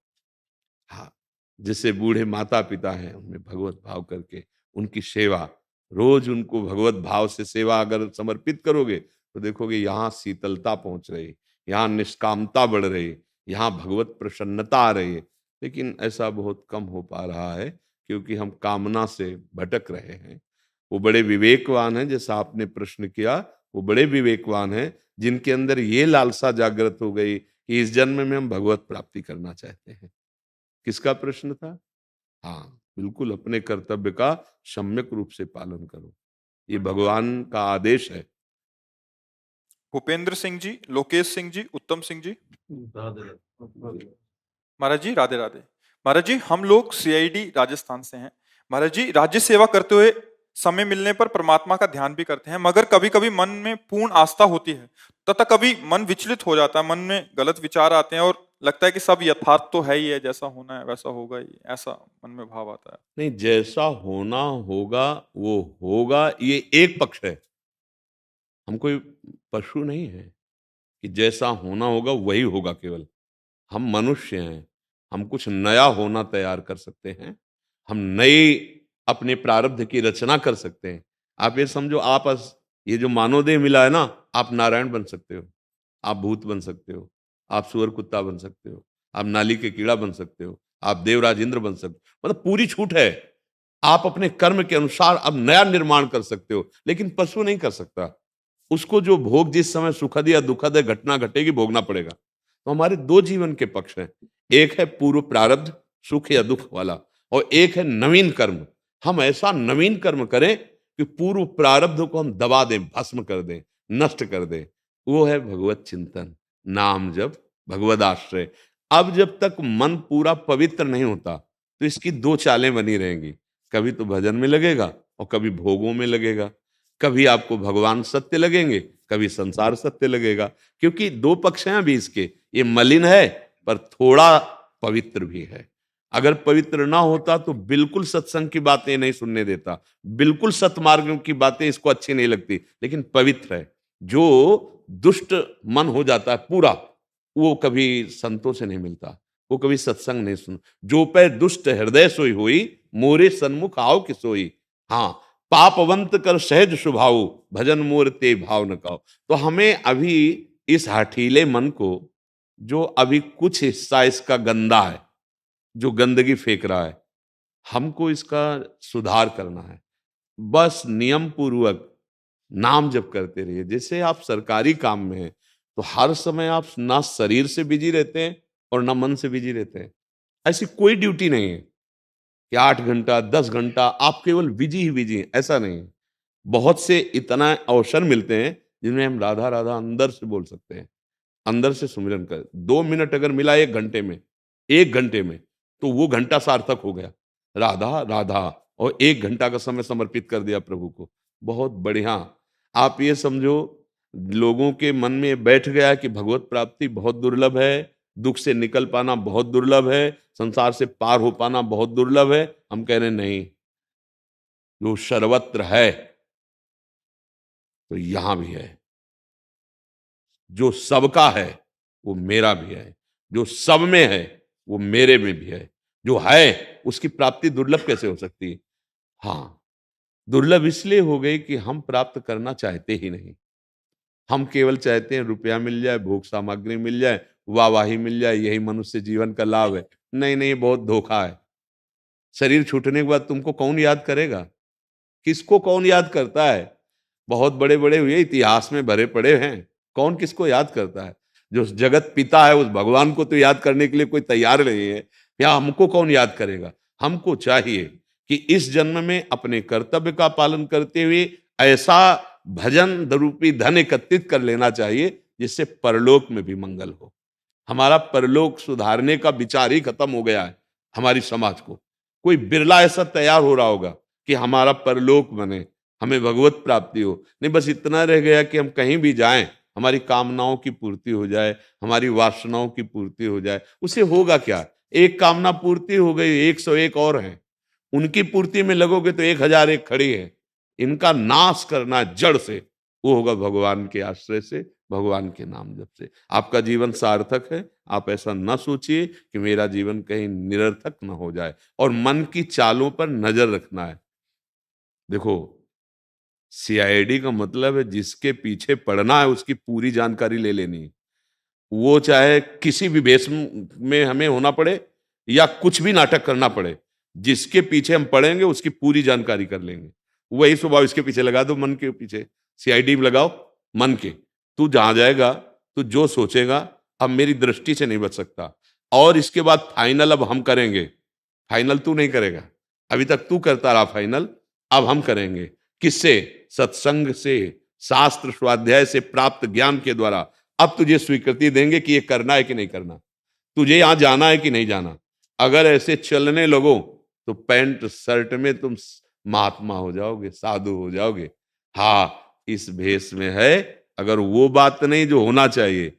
C: हाँ, जैसे बूढ़े माता पिता हैं, उनमें भगवत भाव करके उनकी सेवा, रोज उनको भगवत भाव से सेवा अगर समर्पित करोगे तो देखोगे यहाँ शीतलता पहुंच रही, यहाँ निष्कामता बढ़ रही, यहाँ भगवत प्रसन्नता आ रही है। लेकिन ऐसा बहुत कम हो पा रहा है क्योंकि हम कामना से भटक रहे हैं। वो बड़े विवेकवान हैं, जैसा आपने प्रश्न किया, वो बड़े विवेकवान हैं जिनके अंदर ये लालसा जागृत हो गई कि इस जन्म में हम भगवत प्राप्ति करना चाहते हैं। किसका प्रश्न था? हाँ, बिल्कुल अपने कर्तव्य का सम्यक रूप से पालन करो, ये भगवान का आदेश है।
A: भूपेंद्र सिंह जी, लोकेश सिंह जी, उत्तम सिंह जी। महाराज जी राधे राधे। महाराज जी हम लोग सीआईडी राजस्थान से हैं। महाराज जी राज्य सेवा करते हुए समय मिलने पर परमात्मा का ध्यान भी करते हैं, मगर कभी कभी मन में पूर्ण आस्था होती है तथा कभी मन विचलित हो जाता है, मन में गलत विचार आते हैं और लगता है कि सब यथार्थ तो है ही है, जैसा होना है वैसा होगा ही, ऐसा मन में भाव आता है।
C: नहीं, जैसा होना होगा वो होगा, ये एक पक्ष है। हम कोई पशु नहीं है कि जैसा होना होगा वही होगा। केवल हम मनुष्य हैं, हम कुछ नया होना तैयार कर सकते हैं, हम नई अपने प्रारब्ध की रचना कर सकते हैं। आप ये समझो, ये जो मानव देह मिला है ना, आप नारायण बन सकते हो, आप भूत बन सकते हो, आप सुअर कुत्ता बन सकते हो, आप नाली के कीड़ा बन सकते हो, आप देवराज इंद्र बन सकते हो। मतलब पूरी छूट है। आप अपने कर्म के अनुसार अब नया निर्माण कर सकते हो, लेकिन पशु नहीं कर सकता। उसको जो भोग जिस समय सुखद या दुखद है घटना घटेगी, भोगना पड़ेगा। तो हमारे दो जीवन के पक्ष हैं, एक है पूर्व प्रारब्ध सुख या दुख वाला, और एक है नवीन कर्म। हम ऐसा नवीन कर्म करें कि पूर्व प्रारब्ध को हम दबा दें, भस्म कर दें, नष्ट कर दें। वो है भगवत चिंतन, नाम जप, भगवद आश्रय। अब जब तक मन पूरा पवित्र नहीं होता तो इसकी दो चालें बनी रहेंगी, कभी तो भजन में लगेगा और कभी भोगों में लगेगा। कभी आपको भगवान सत्य लगेंगे, कभी संसार सत्य लगेगा, क्योंकि दो पक्ष हैं अभी इसके। ये मलिन है पर थोड़ा पवित्र भी है। अगर पवित्र ना होता तो बिल्कुल सत्संग की बातें नहीं सुनने देता, बिल्कुल सतमार्ग की बातें इसको अच्छी नहीं लगती। लेकिन पवित्र है। जो दुष्ट मन हो जाता है पूरा, वो कभी संतों से नहीं मिलता, वो कभी सत्संग नहीं सुन। जो पे दुष्ट हृदय सोई हुई, मोरे सन्मुख आओ कि सोई। हाँ, पापवंत कर सहज स्वभाव, भजन मोर ते भाव न काओ। तो हमें अभी इस हठीले मन को, जो अभी कुछ हिस्सा इसका गंदा है, जो गंदगी फेंक रहा है, हमको इसका सुधार करना है। बस नियम पूर्वक नाम जप करते रहिए। जैसे आप सरकारी काम में हैं तो हर समय आप ना शरीर से बिजी रहते हैं और ना मन से बिजी रहते हैं। ऐसी कोई ड्यूटी नहीं है कि 8 घंटा 10 घंटा आप केवल बिजी ही बिजी हैं, ऐसा नहीं है। बहुत से इतना अवसर मिलते हैं जिनमें हम राधा राधा अंदर से बोल सकते हैं, अंदर से सुमिरन कर। 2 मिनट अगर मिला 1 घंटे में, 1 घंटे में, तो वो घंटा सार्थक हो गया। राधा राधा, और 1 घंटा का समय समर्पित कर दिया प्रभु को, बहुत बढ़िया। आप ये समझो, लोगों के मन में बैठ गया कि भगवत प्राप्ति बहुत दुर्लभ है, दुख से निकल पाना बहुत दुर्लभ है, संसार से पार हो पाना बहुत दुर्लभ है। हम कह रहे नहीं, जो सर्वत्र है तो यहां भी है। जो सबका है वो मेरा भी है, जो सब में है वो मेरे में भी है। जो है उसकी प्राप्ति दुर्लभ कैसे हो सकती है? हाँ, दुर्लभ इसलिए हो गई कि हम प्राप्त करना चाहते ही नहीं। हम केवल चाहते हैं रुपया मिल जाए, भोग सामग्री मिल जाए, वाहवाही मिल जाए, यही मनुष्य जीवन का लाभ है। नहीं नहीं, बहुत धोखा है। शरीर छूटने के बाद तुमको कौन याद करेगा? किसको कौन याद करता है? बहुत बड़े बड़े हुए इतिहास में भरे पड़े हैं, कौन किसको याद करता है? जो जगत पिता है उस भगवान को तो याद करने के लिए कोई तैयार नहीं है, या हमको कौन याद करेगा? हमको चाहिए कि इस जन्म में अपने कर्तव्य का पालन करते हुए ऐसा भजन रूपी धन एकत्रित कर लेना चाहिए जिससे परलोक में भी मंगल हो। हमारा परलोक सुधारने का विचार ही खत्म हो गया है हमारी समाज को। कोई बिरला ऐसा तैयार हो रहा होगा कि हमारा परलोक बने, हमें भगवत प्राप्ति हो। नहीं, बस इतना रह गया कि हम कहीं भी जाएं, हमारी कामनाओं की पूर्ति हो जाए, हमारी वासनाओं की पूर्ति हो जाए। उसे होगा क्या? एक कामना पूर्ति हो गई, 101 और हैं, उनकी पूर्ति में लगोगे तो 1001 खड़ी है। इनका नाश करना जड़ से, वो होगा भगवान के आश्रय से, भगवान के नाम जप से आपका जीवन सार्थक है। आप ऐसा ना सोचिए कि मेरा जीवन कहीं निरर्थक ना हो जाए, और मन की चालों पर नजर रखना है। देखो, सीआईडी का मतलब है जिसके पीछे पड़ना है उसकी पूरी जानकारी ले लेनी है। वो चाहे किसी भी भेष में हमें होना पड़े या कुछ भी नाटक करना पड़े, जिसके पीछे हम पड़ेंगे उसकी पूरी जानकारी कर लेंगे। वही स्वभाव इसके पीछे लगा दो, मन के पीछे सीआईडी लगाओ मन के। तू जहां जाएगा, तू जो सोचेगा, अब मेरी दृष्टि से नहीं बच सकता। और इसके बाद फाइनल अब हम करेंगे। फाइनल तू नहीं करेगा, अभी तक तू करता रहा फाइनल, अब हम करेंगे। किससे? सत्संग से, शास्त्र स्वाध्याय से प्राप्त ज्ञान के द्वारा। अब तुझे स्वीकृति देंगे कि ये करना है कि नहीं करना, तुझे यहां जाना है कि नहीं जाना। अगर ऐसे चलने लगो तो पैंट शर्ट में तुम महात्मा हो जाओगे, साधु हो जाओगे। हाँ, इस भेष में है, अगर वो बात नहीं जो होना चाहिए,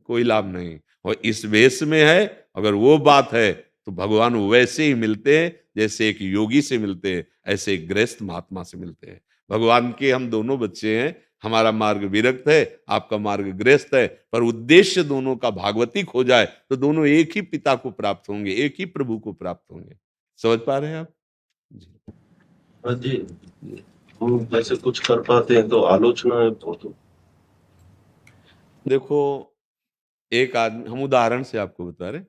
C: कोई लाभ नहीं। और इस भेष में है, अगर वो बात है, तो भगवान वैसे ही मिलते हैं जैसे एक योगी से मिलते हैं, ऐसे एक गृहस्थ महात्मा से मिलते हैं। भगवान के हम दोनों बच्चे हैं। हमारा मार्ग विरक्त है, आपका मार्ग गृहस्थ है, पर उद्देश्य दोनों का भागवतिक हो जाए तो दोनों एक ही पिता को प्राप्त होंगे, एक ही प्रभु को प्राप्त होंगे। समझ पा रहे हैं आप जी?
D: हाँ जी, हम जैसे कुछ कर पाते हैं तो आलोचना है बहुत।
C: देखो, एक आदमी, हम उदाहरण से आपको बता रहे,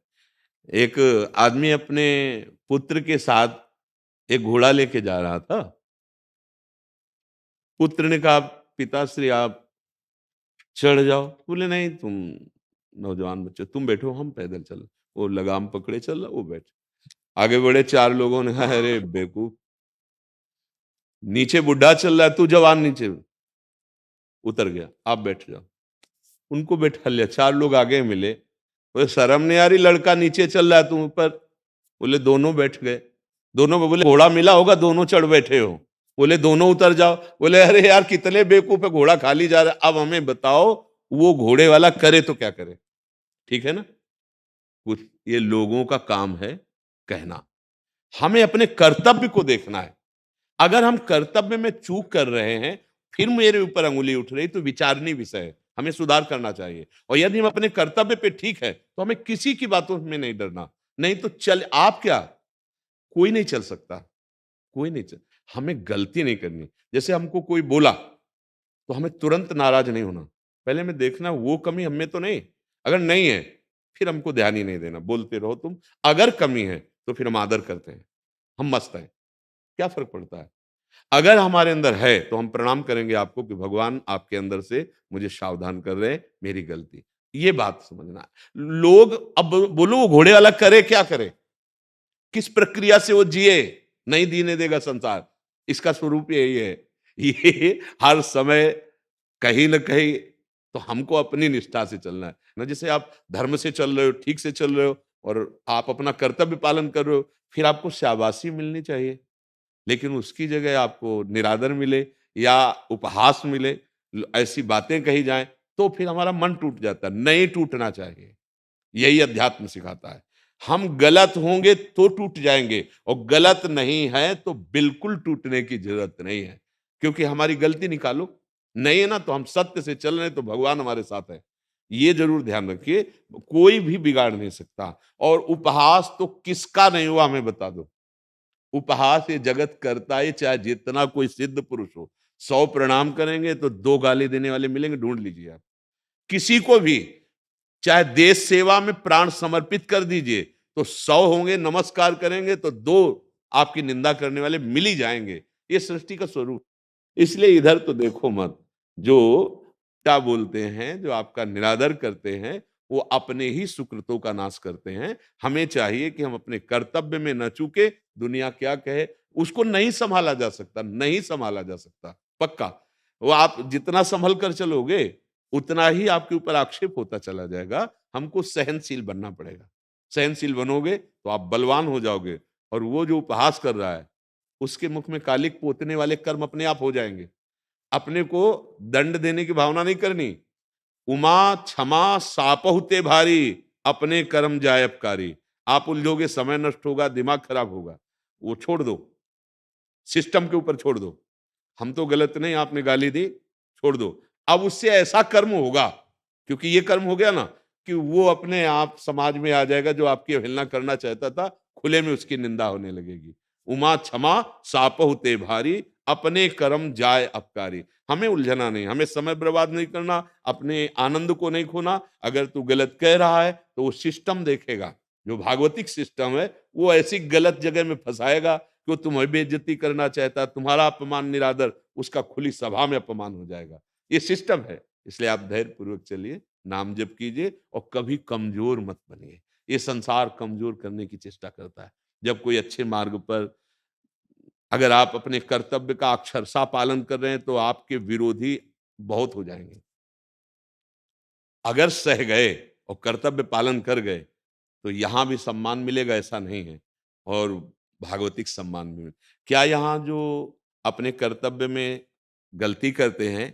C: एक आदमी अपने पुत्र के साथ एक घोड़ा लेके जा रहा था। पुत्र ने कहा, पिताश्री आप चढ़ जाओ। बोले नहीं, तुम नौजवान बच्चे, तुम बैठो, हम पैदल चल। वो लगाम पकड़े चल रहा, वो बैठ। आगे बढ़े, चार लोगों ने कहा, अरे बेवकूफ, नीचे बुढ़ा चल रहा है, तू जवान नीचे उतर गया, आप बैठ जाओ। उनको बैठा लिया। चार लोग आगे मिले, बोले शर्म नहीं आ रही, लड़का नीचे चल रहा है, तुम ऊपर। बोले दोनों बैठ गए। दोनों बोले घोड़ा मिला होगा, दोनों चढ़ बैठे हो। बोले दोनों उतर जाओ। बोले अरे यार कितने बेवकूफ है, घोड़ा खाली जा रहा है। अब हमें बताओ वो घोड़े वाला करे तो क्या करे? ठीक है ना? कुछ ये लोगों का काम है कहना, हमें अपने कर्तव्य को देखना है। अगर हम कर्तव्य में चूक कर रहे हैं, फिर मेरे ऊपर अंगुली उठ रही, तो विचारणीय विषय है, हमें सुधार करना चाहिए। और यदि हम अपने कर्तव्य पे ठीक है तो हमें किसी की बातों में नहीं डरना। नहीं तो चल, आप क्या, कोई नहीं चल सकता, कोई नहीं चल। हमें गलती नहीं करनी। जैसे हमको कोई बोला तो हमें तुरंत नाराज नहीं होना, पहले हमें देखना वो कमी हमें तो नहीं। अगर नहीं है फिर हमको ध्यान ही नहीं देना, बोलते रहो तुम। अगर कमी है तो फिर हम आदर करते हैं, हम मस्त हैं, क्या फर्क पड़ता है? अगर हमारे अंदर है तो हम प्रणाम करेंगे आपको कि भगवान आपके अंदर से मुझे सावधान कर रहे हैं, मेरी गलती। ये बात समझना है। लोग, अब बोलो वो घोड़े वाला करे क्या करे, किस प्रक्रिया से वो जिए, नहीं जीने देगा संसार। इसका स्वरूप यही है। ये हर समय कहीं ना कहीं तो हमको अपनी निष्ठा से चलना है ना। जैसे आप धर्म से चल रहे हो, ठीक से चल रहे हो, और आप अपना कर्तव्य पालन कर रहे हो, फिर आपको शाबाशी मिलनी चाहिए। लेकिन उसकी जगह आपको निरादर मिले या उपहास मिले, ऐसी बातें कही जाएं, तो फिर हमारा मन टूट जाता है। नहीं टूटना चाहिए, यही अध्यात्म सिखाता है। हम गलत होंगे तो टूट जाएंगे, और गलत नहीं है तो बिल्कुल टूटने की जरूरत नहीं है। क्योंकि हमारी गलती निकालो, नहीं है ना, तो हम सत्य से चल रहे हैं तो भगवान हमारे साथ है। ये जरूर ध्यान रखिए, कोई भी बिगाड़ नहीं सकता। और उपहास तो किसका नहीं हुआ हमें बता दो। उपहास ये जगत करता है, चाहे जितना कोई सिद्ध पुरुष हो। 100 प्रणाम करेंगे तो 2 गाली देने वाले मिलेंगे, ढूंढ लीजिए आप। किसी को भी, चाहे देश सेवा में प्राण समर्पित कर दीजिए, तो 100 होंगे नमस्कार करेंगे तो 2 आपकी निंदा करने वाले मिल ही जाएंगे। ये सृष्टि का स्वरूप। इसलिए इधर तो देखो मत। जो क्या बोलते हैं, जो आपका निरादर करते हैं, वो अपने ही सुकृतों का नाश करते हैं। हमें चाहिए कि हम अपने कर्तव्य में न चूके, दुनिया क्या कहे उसको नहीं संभाला जा सकता, नहीं संभाला जा सकता पक्का। वो आप जितना संभल कर चलोगे उतना ही आपके ऊपर आक्षेप होता चला जाएगा। हमको सहनशील बनना पड़ेगा। सहनशील बनोगे तो आप बलवान हो जाओगे, और वो जो उपहास कर रहा है उसके मुख में कालिक पोतने वाले कर्म अपने आप हो जाएंगे। अपने को दंड देने की भावना नहीं करनी। उमा क्षमा सापहुते भारी, अपने कर्म जायबकारी। आप उलझोगे, समय नष्ट होगा, दिमाग खराब होगा, वो छोड़ दो, सिस्टम के ऊपर छोड़ दो। हम तो गलत नहीं, आपने गाली दी, छोड़ दो। अब उससे ऐसा कर्म होगा क्योंकि ये कर्म हो गया ना कि वो अपने आप समाज में आ जाएगा, जो आपकी अवहेलना करना चाहता था खुले में उसकी निंदा होने लगेगी। उमा क्षमा सापहु ते भारी, अपने कर्म जाय अपकारी। हमें उलझना नहीं, हमें समय बर्बाद नहीं करना, अपने आनंद को नहीं खोना। अगर तू गलत कह रहा है तो वो सिस्टम देखेगा, जो भागवतिक सिस्टम है वो ऐसी गलत जगह में फंसाएगा कि वो तुम्हें बेइज्जती करना चाहता है, तुम्हारा अपमान निरादर उसका खुली सभा में अपमान हो जाएगा। ये सिस्टम है, इसलिए आप धैर्य पूर्वक चलिए, नाम जप कीजिए और कभी कमजोर मत बनिए। ये संसार कमजोर करने की चेष्टा करता है। जब कोई अच्छे मार्ग पर, अगर आप अपने कर्तव्य का अक्षरशः पालन कर रहे हैं तो आपके विरोधी बहुत हो जाएंगे। अगर सह गए और कर्तव्य पालन कर गए तो यहां भी सम्मान मिलेगा, ऐसा नहीं है, और भागवतिक सम्मान भी क्या यहां जो अपने कर्तव्य में गलती करते हैं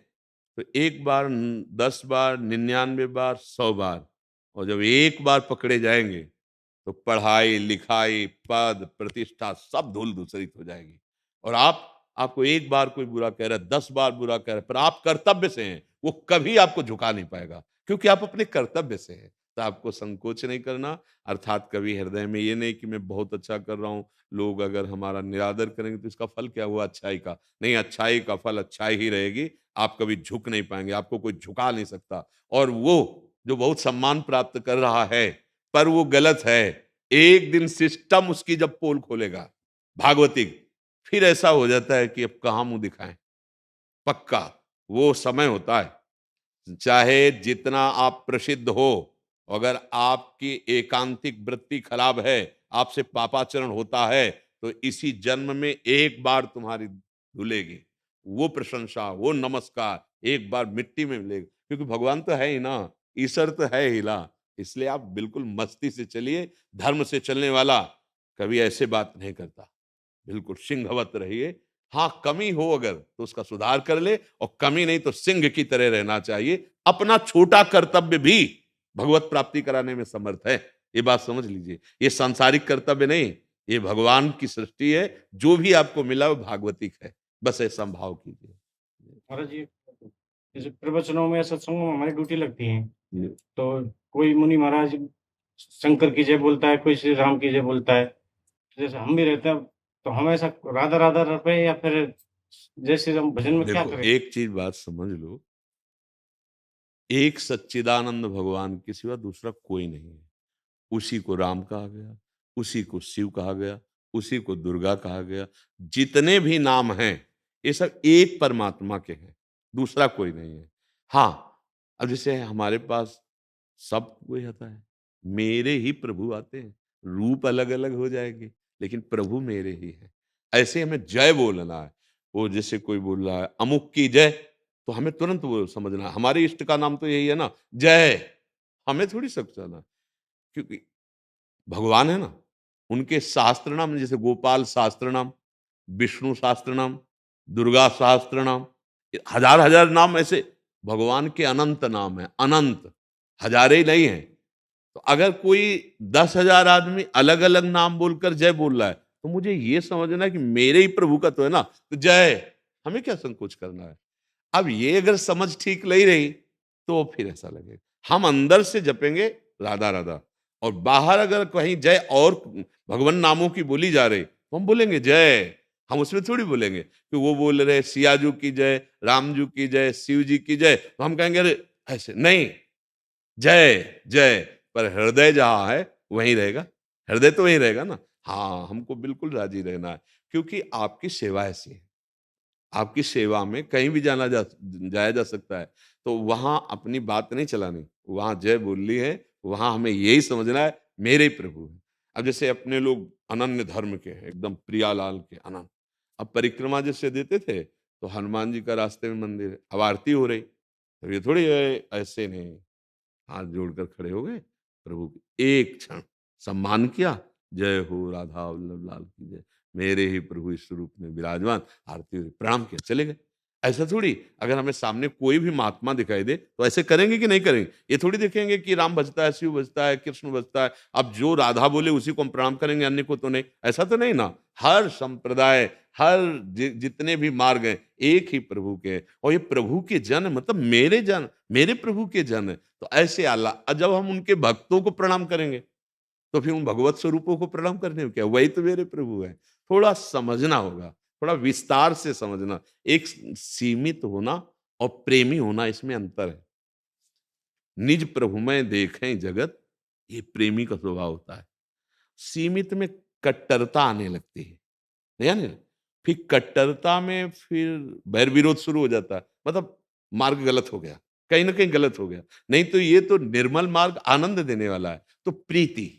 C: तो एक बार 10 बार 99 बार 100 बार, और जब एक बार पकड़े जाएंगे तो पढ़ाई लिखाई पद प्रतिष्ठा सब धूल धूसरित हो जाएगी। और आपको एक बार कोई बुरा कह रहा है, 10 बार बुरा कह रहा है, पर आप कर्तव्य से हैं, वो कभी आपको झुका नहीं पाएगा, क्योंकि आप अपने कर्तव्य से हैं। तो आपको संकोच नहीं करना, अर्थात कभी हृदय में ये नहीं कि मैं बहुत अच्छा कर रहा हूं, लोग अगर हमारा निरादर करेंगे तो इसका फल क्या हुआ अच्छाई का। नहीं, अच्छाई का फल अच्छाई ही रहेगी, आप कभी झुक नहीं पाएंगे, आपको कोई झुका नहीं सकता। और वो जो बहुत सम्मान प्राप्त कर रहा है पर वो गलत है, एक दिन सिस्टम उसकी जब पोल खोलेगा भागवतिक, फिर ऐसा हो जाता है कि अब कहां मुंह दिखाएं। पक्का वो समय होता है, चाहे जितना आप प्रसिद्ध हो, अगर आपकी एकांतिक वृत्ति खराब है, आपसे पापाचरण होता है, तो इसी जन्म में एक बार तुम्हारी धुलेगी। वो प्रशंसा, वो नमस्कार एक बार मिट्टी में मिलेगा, क्योंकि भगवान तो है ही ना, ईश्वर तो है ही ना। इसलिए आप बिल्कुल मस्ती से चलिए, धर्म से चलने वाला कभी ऐसे बात नहीं करता, बिल्कुल सिंहवत रहिए। हाँ, कमी हो अगर तो उसका सुधार कर ले, और कमी नहीं तो सिंह की तरह रहना चाहिए। अपना छोटा कर्तव्य भी भगवत प्राप्ति कराने में समर्थ है, ये बात समझ लीजिए। ये सांसारिक कर्तव्य नहीं, ये भगवान की सृष्टि है, जो भी आपको मिला वो भागवतिक है, बस ऐसा भाव कीजिए।
E: महाराज जी, जैसे प्रवचनों में सत्संगों में हमारी ड्यूटी लगती है,
C: जी।
E: तो कोई मुनि महाराज शंकर की जय बोलता है, कोई श्री राम की जय बोलता है। जैसे हम भी रहते हैं, तो हम ऐसा राधा राधा रटे या फिर जय श्री राम भजन में क्या
C: देखो,
E: करें?
C: एक चीज बात समझ लो, एक सच्चिदानंद भगवान के सिवा दूसरा कोई नहीं है। उसी को राम कहा गया, उसी को शिव कहा गया, उसी को दुर्गा कहा गया। जितने भी नाम हैं ये सब एक परमात्मा के हैं, दूसरा कोई नहीं है। हाँ, अब जैसे हमारे पास सब कोई आता है, मेरे ही प्रभु आते हैं, रूप अलग अलग हो जाएंगे लेकिन प्रभु मेरे ही है। ऐसे हमें जय बोलना है। वो जैसे कोई बोल रहा है अमुक की जय, तो हमें तुरंत वो समझना है, हमारे इष्ट का नाम तो यही है ना, जय। हमें थोड़ी समझना, क्योंकि भगवान है ना, उनके शास्त्र नाम, जैसे गोपाल शास्त्र नाम, विष्णु शास्त्र नाम, दुर्गा शास्त्र नाम, हजार हजार नाम ऐसे भगवान के अनंत नाम है, अनंत, हजारे ही नहीं है। तो अगर कोई 10,000 आदमी अलग अलग नाम बोलकर जय बोल रहा है, तो मुझे ये समझना है कि मेरे ही प्रभु का तो है ना, तो जय, हमें क्या संकोच करना है। अब ये अगर समझ ठीक नहीं रही तो फिर ऐसा लगेगा हम अंदर से जपेंगे राधा राधा, और बाहर अगर कहीं जय और भगवान नामों की बोली जा रही तो हम बोलेंगे जय। हम उसमें थोड़ी बोलेंगे कि वो बोल रहे सियाजू की जय, रामजू की जय, शिव जी की जय, तो हम कहेंगे अरे ऐसे नहीं, जय जय, पर हृदय जहां है वहीं रहेगा, हृदय तो वहीं रहेगा ना। हाँ, हमको बिल्कुल राजी रहना है, क्योंकि आपकी सेवा ऐसी है, आपकी सेवा में कहीं भी जाया जा सकता है, तो वहां अपनी बात नहीं चलानी, वहां जय बोलनी है, वहां हमें यही समझना है मेरे प्रभु है। अब जैसे अपने लोग अनन्य धर्म के हैं, एकदम प्रियालाल के अनंत, अब परिक्रमा जैसे देते थे तो हनुमान जी का रास्ते में मंदिर है, अब आरती हो रही, तो ये थोड़ी ऐसे नहीं, हाथ जोड़कर खड़े हो गए, प्रभु की एक क्षण सम्मान किया, जय हो राधा वल्लभ लाल की जय, मेरे ही प्रभु इस रूप में विराजमान, आरती हुई, प्रणाम किया, चले गए। ऐसा थोड़ी, अगर हमें सामने कोई भी महात्मा दिखाई दे तो ऐसे करेंगे कि नहीं करेंगे, ये थोड़ी देखेंगे कि राम बजता है, शिव बजता है, कृष्ण बजता है, अब जो राधा बोले उसी को हम प्रणाम करेंगे, अन्य को तो नहीं, ऐसा तो नहीं ना। हर संप्रदाय, हर जितने भी मार्ग हैं, एक ही प्रभु के हैं, और ये प्रभु के जन मतलब मेरे जन, मेरे प्रभु के जन है। तो ऐसे अल्लाह, जब हम उनके भक्तों को प्रणाम करेंगे तो फिर उन भगवत स्वरूपों को प्रणाम करने में क्या, वही तो मेरे प्रभु है। थोड़ा समझना होगा, थोड़ा विस्तार से समझना। एक सीमित होना और प्रेमी होना, इसमें अंतर है। निज प्रभु में देखें जगत, ये प्रेमी का स्वभाव होता है। सीमित में कट्टरता आने लगती है, यानी फिर कट्टरता में फिर बैर विरोध शुरू हो जाता है, मतलब मार्ग गलत हो गया, कहीं ना कहीं गलत हो गया। नहीं तो ये तो निर्मल मार्ग आनंद देने वाला है। तो प्रीति,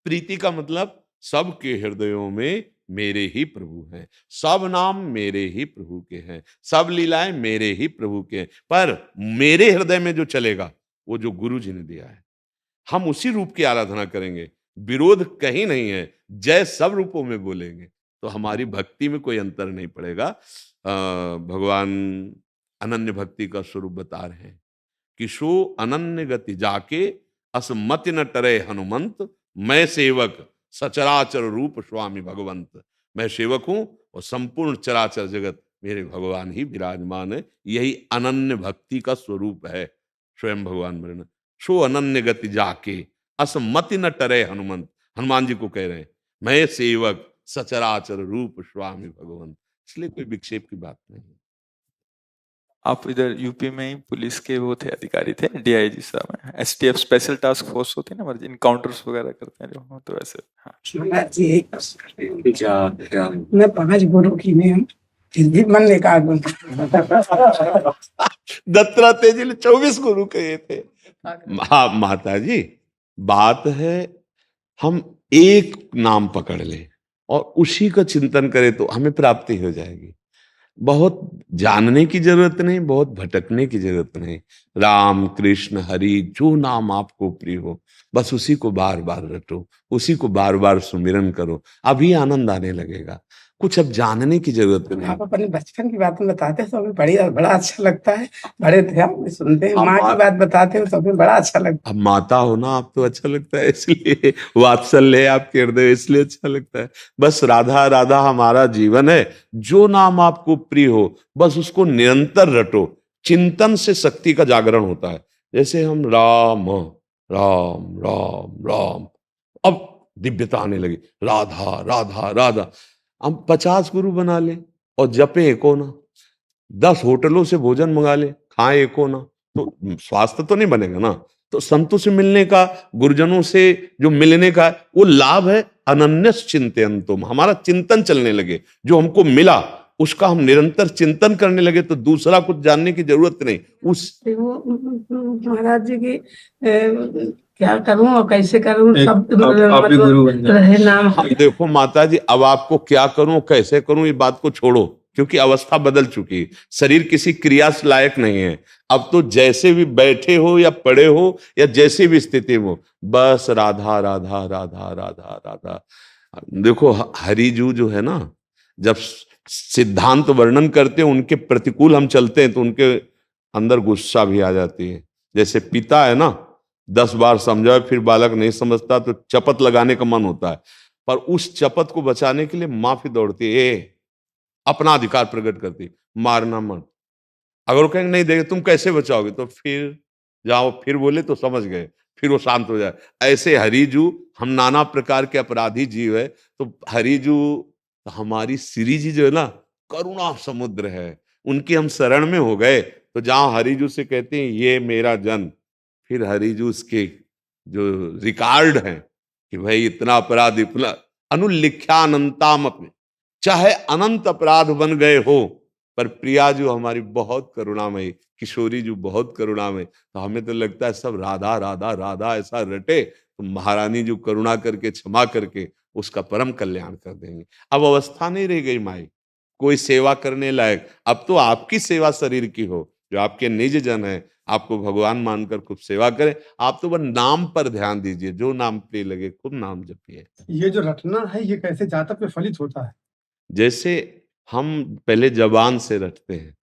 C: प्रीति का मतलब सबके हृदयों में मेरे ही प्रभु हैं, सब नाम मेरे ही प्रभु के हैं, सब लीलाएं मेरे ही प्रभु के हैं। पर मेरे हृदय में जो चलेगा वो जो गुरु जी ने दिया है, हम उसी रूप की आराधना करेंगे। विरोध कहीं नहीं है, जय सब रूपों में बोलेंगे तो हमारी भक्ति में कोई अंतर नहीं पड़ेगा। भगवान अनन्य भक्ति का स्वरूप बता रहे हैं कि सो अनन्य गति जाके असमति न टरे हनुमंत, मैं सेवक सचराचर रूप स्वामी भगवंत। मैं सेवक हूं और संपूर्ण चराचर जगत मेरे भगवान ही विराजमान है। यही अनन्य भक्ति का स्वरूप है। स्वयं भगवान मेरे सो अनन्य गति जाके असमति न टरे हनुमंत, हनुमान जी को कह रहे हैं मैं सेवक सचराचर रूप स्वामी भगवंत। इसलिए कोई विक्षेप की बात नहीं।
A: आप इधर यूपी में ही पुलिस के वो थे, अधिकारी थे, डीआईजी साहब हैं, एसटीएफ स्पेशल टास्क फोर्स होती है ना, मतलब इनकाउंटर्स वगैरह करते हैं जो, तो वैसे। हाँ
F: महाराज जी एक मैं 5 गुरु की ने फिर भी मन ने कहा
C: दत्तात्रेय जी ने 24 गुरु कहे थे। हाँ माता जी, बात है हम एक नाम पकड़ ले और उसी का चिंतन करें तो हमें प्राप्ति हो जाएगी। बहुत जानने की जरूरत नहीं, बहुत भटकने की जरूरत नहीं। राम कृष्ण हरि जो नाम आपको प्रिय हो, बस उसी को बार बार रटो, उसी को बार बार सुमिरन करो, अभी आनंद आने लगेगा। कुछ अब जानने की जरूरत नहीं।
F: आप अपने बचपन की बातें बताते हैं तो हमें बड़ा अच्छा लगता है। बड़े थे हम सुनते हैं, माँ की बात बताते हैं तो हमें बड़ा अच्छा लगता है।
C: अब माता हो ना आप तो अच्छा लगता है, इसलिए वात्सल्य है आपके हृदय, इसलिए अच्छा लगता है। बस राधा राधा हमारा जीवन है। जो नाम आपको प्रिय हो बस उसको निरंतर रटो। चिंतन से शक्ति का जागरण होता है। जैसे हम राम राम राम राम, अब दिव्यता आने लगी, राधा राधा राधा। हम 50 गुरु बना ले और जपे एको ना, 10 होटलों से भोजन मंगा ले, खाएं एको ना, तो स्वास्थ्य तो नहीं बनेगा ना। तो संतों से मिलने का, गुरुजनों से जो मिलने का वो लाभ है। अनन्यस चिंतयन्तुम, हमारा चिंतन चलने लगे, जो हमको मिला उसका हम निरंतर चिंतन करने लगे तो दूसरा कुछ जानने की जरूरत नहीं। उस
F: महाराज जी की क्या करूं और कैसे करूं, सब
G: आप भी गुरु बन जाओ।
F: रहे नाम।
C: अब देखो माता जी, अब आपको क्या करूं कैसे करूं ये बात को छोड़ो, क्योंकि अवस्था बदल चुकी है। शरीर किसी क्रिया से लायक नहीं है। अब तो जैसे भी बैठे हो या पड़े हो या जैसी भी स्थिति में हो, बस राधा राधा राधा राधा राधा। देखो हरिजू जो है ना, जब सिद्धांत वर्णन करते हैं उनके प्रतिकूल हम चलते हैं तो उनके अंदर गुस्सा भी आ जाती है। जैसे पिता है ना, 10 बार समझाए फिर बालक नहीं समझता तो चपत लगाने का मन होता है, पर उस चपत को बचाने के लिए माँ फिर दौड़ती है, अपना अधिकार प्रकट करती, मारना मत। अगर वो कहेंगे नहीं देखे तुम कैसे बचाओगे, तो फिर जाओ, फिर बोले तो समझ गए, फिर वो शांत हो जाए। ऐसे हरिजू, हम नाना प्रकार के अपराधी जीव है, तो हरिजू हमारी श्री जी जो है ना, करुणा समुद्र है। उनकी हम शरण में हो गए तो जहां हरिजू से कहते हैं ये मेरा जन, फिर हरिजू उसके जो रिकॉर्ड है कि भाई इतना अपराध, इतना अनुलिख्यानंताम, चाहे अनंत अपराध बन गए हो, पर प्रिया जो हमारी बहुत करुणामयी, किशोरी जो बहुत करुणामयी, तो हमें तो लगता है सब राधा राधा राधा ऐसा रटे तो महारानी जो करुणा करके क्षमा करके उसका परम कल्याण कर देंगे। अब अवस्था नहीं रह गई माई कोई सेवा करने लायक। अब तो आपकी सेवा शरीर की हो, जो आपके निज जन है आपको भगवान मानकर खूब सेवा करें। आप तो बस नाम पर ध्यान दीजिए, जो नाम प्रिय लगे खूब नाम जपिए।
G: ये जो रटना है ये कैसे जातक में फलित होता है?
C: जैसे हम पहले जबान से रटते हैं,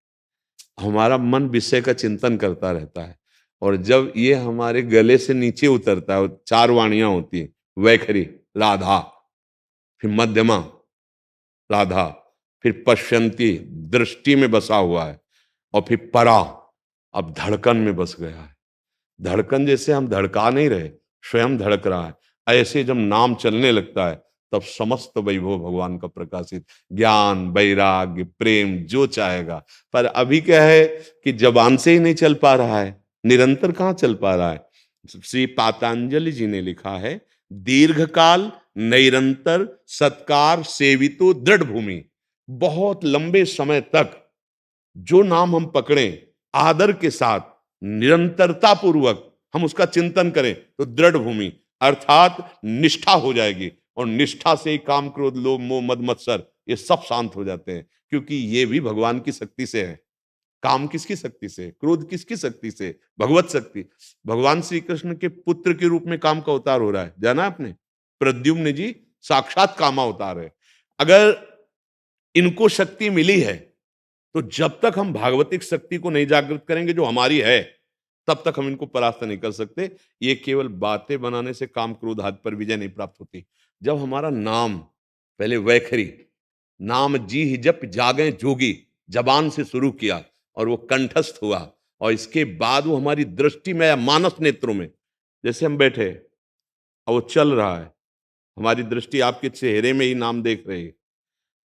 C: हमारा मन विषय का चिंतन करता रहता है, और जब ये हमारे गले से नीचे उतरता है, 4 वाणियां होती है, वैखरी राधा, फिर मध्यमा राधा, फिर पश्यंती दृष्टि में बसा हुआ है, और फिर परा अब धड़कन में बस गया है। धड़कन जैसे हम धड़का नहीं रहे, स्वयं धड़क रहा है, ऐसे जब नाम चलने लगता है तब समस्त वैभव भगवान का प्रकाशित, ज्ञान, वैराग्य, प्रेम जो चाहेगा। पर अभी क्या है कि जबान से ही नहीं चल पा रहा है, निरंतर कहाँ चल पा रहा है। श्री पातंजलि जी ने लिखा है, दीर्घकाल निरंतर सत्कार सेवितो दृढ़ भूमि। बहुत लंबे समय तक जो नाम हम पकड़ें, आदर के साथ निरंतरता पूर्वक हम उसका चिंतन करें तो दृढ़ भूमि अर्थात निष्ठा हो जाएगी, और निष्ठा से ही काम, क्रोध, लोभ, मोह, मद, मत्सर ये सब शांत हो जाते हैं, क्योंकि ये भी भगवान की शक्ति से है। काम किसकी शक्ति से? क्रोध किसकी शक्ति से? भगवत शक्ति। भगवान श्री कृष्ण के पुत्र के रूप में काम का अवतार हो रहा है, जाना आपने? प्रद्युम्न जी साक्षात कामा अवतार है। अगर इनको शक्ति मिली है तो जब तक हम भागवतिक शक्ति को नहीं जागृत करेंगे जो हमारी है, तब तक हम इनको परास्त नहीं कर सकते। ये केवल बातें बनाने से काम, क्रोध आदि पर विजय नहीं प्राप्त होती। जब हमारा नाम, पहले वैखरी नाम जी ही जप जागे जोगी, जबान से शुरू किया और वो कंठस्थ हुआ, और इसके बाद वो हमारी दृष्टि में या मानस नेत्रों में, जैसे हम बैठे और वो चल रहा है, हमारी दृष्टि आपके चेहरे में ही नाम देख रही है,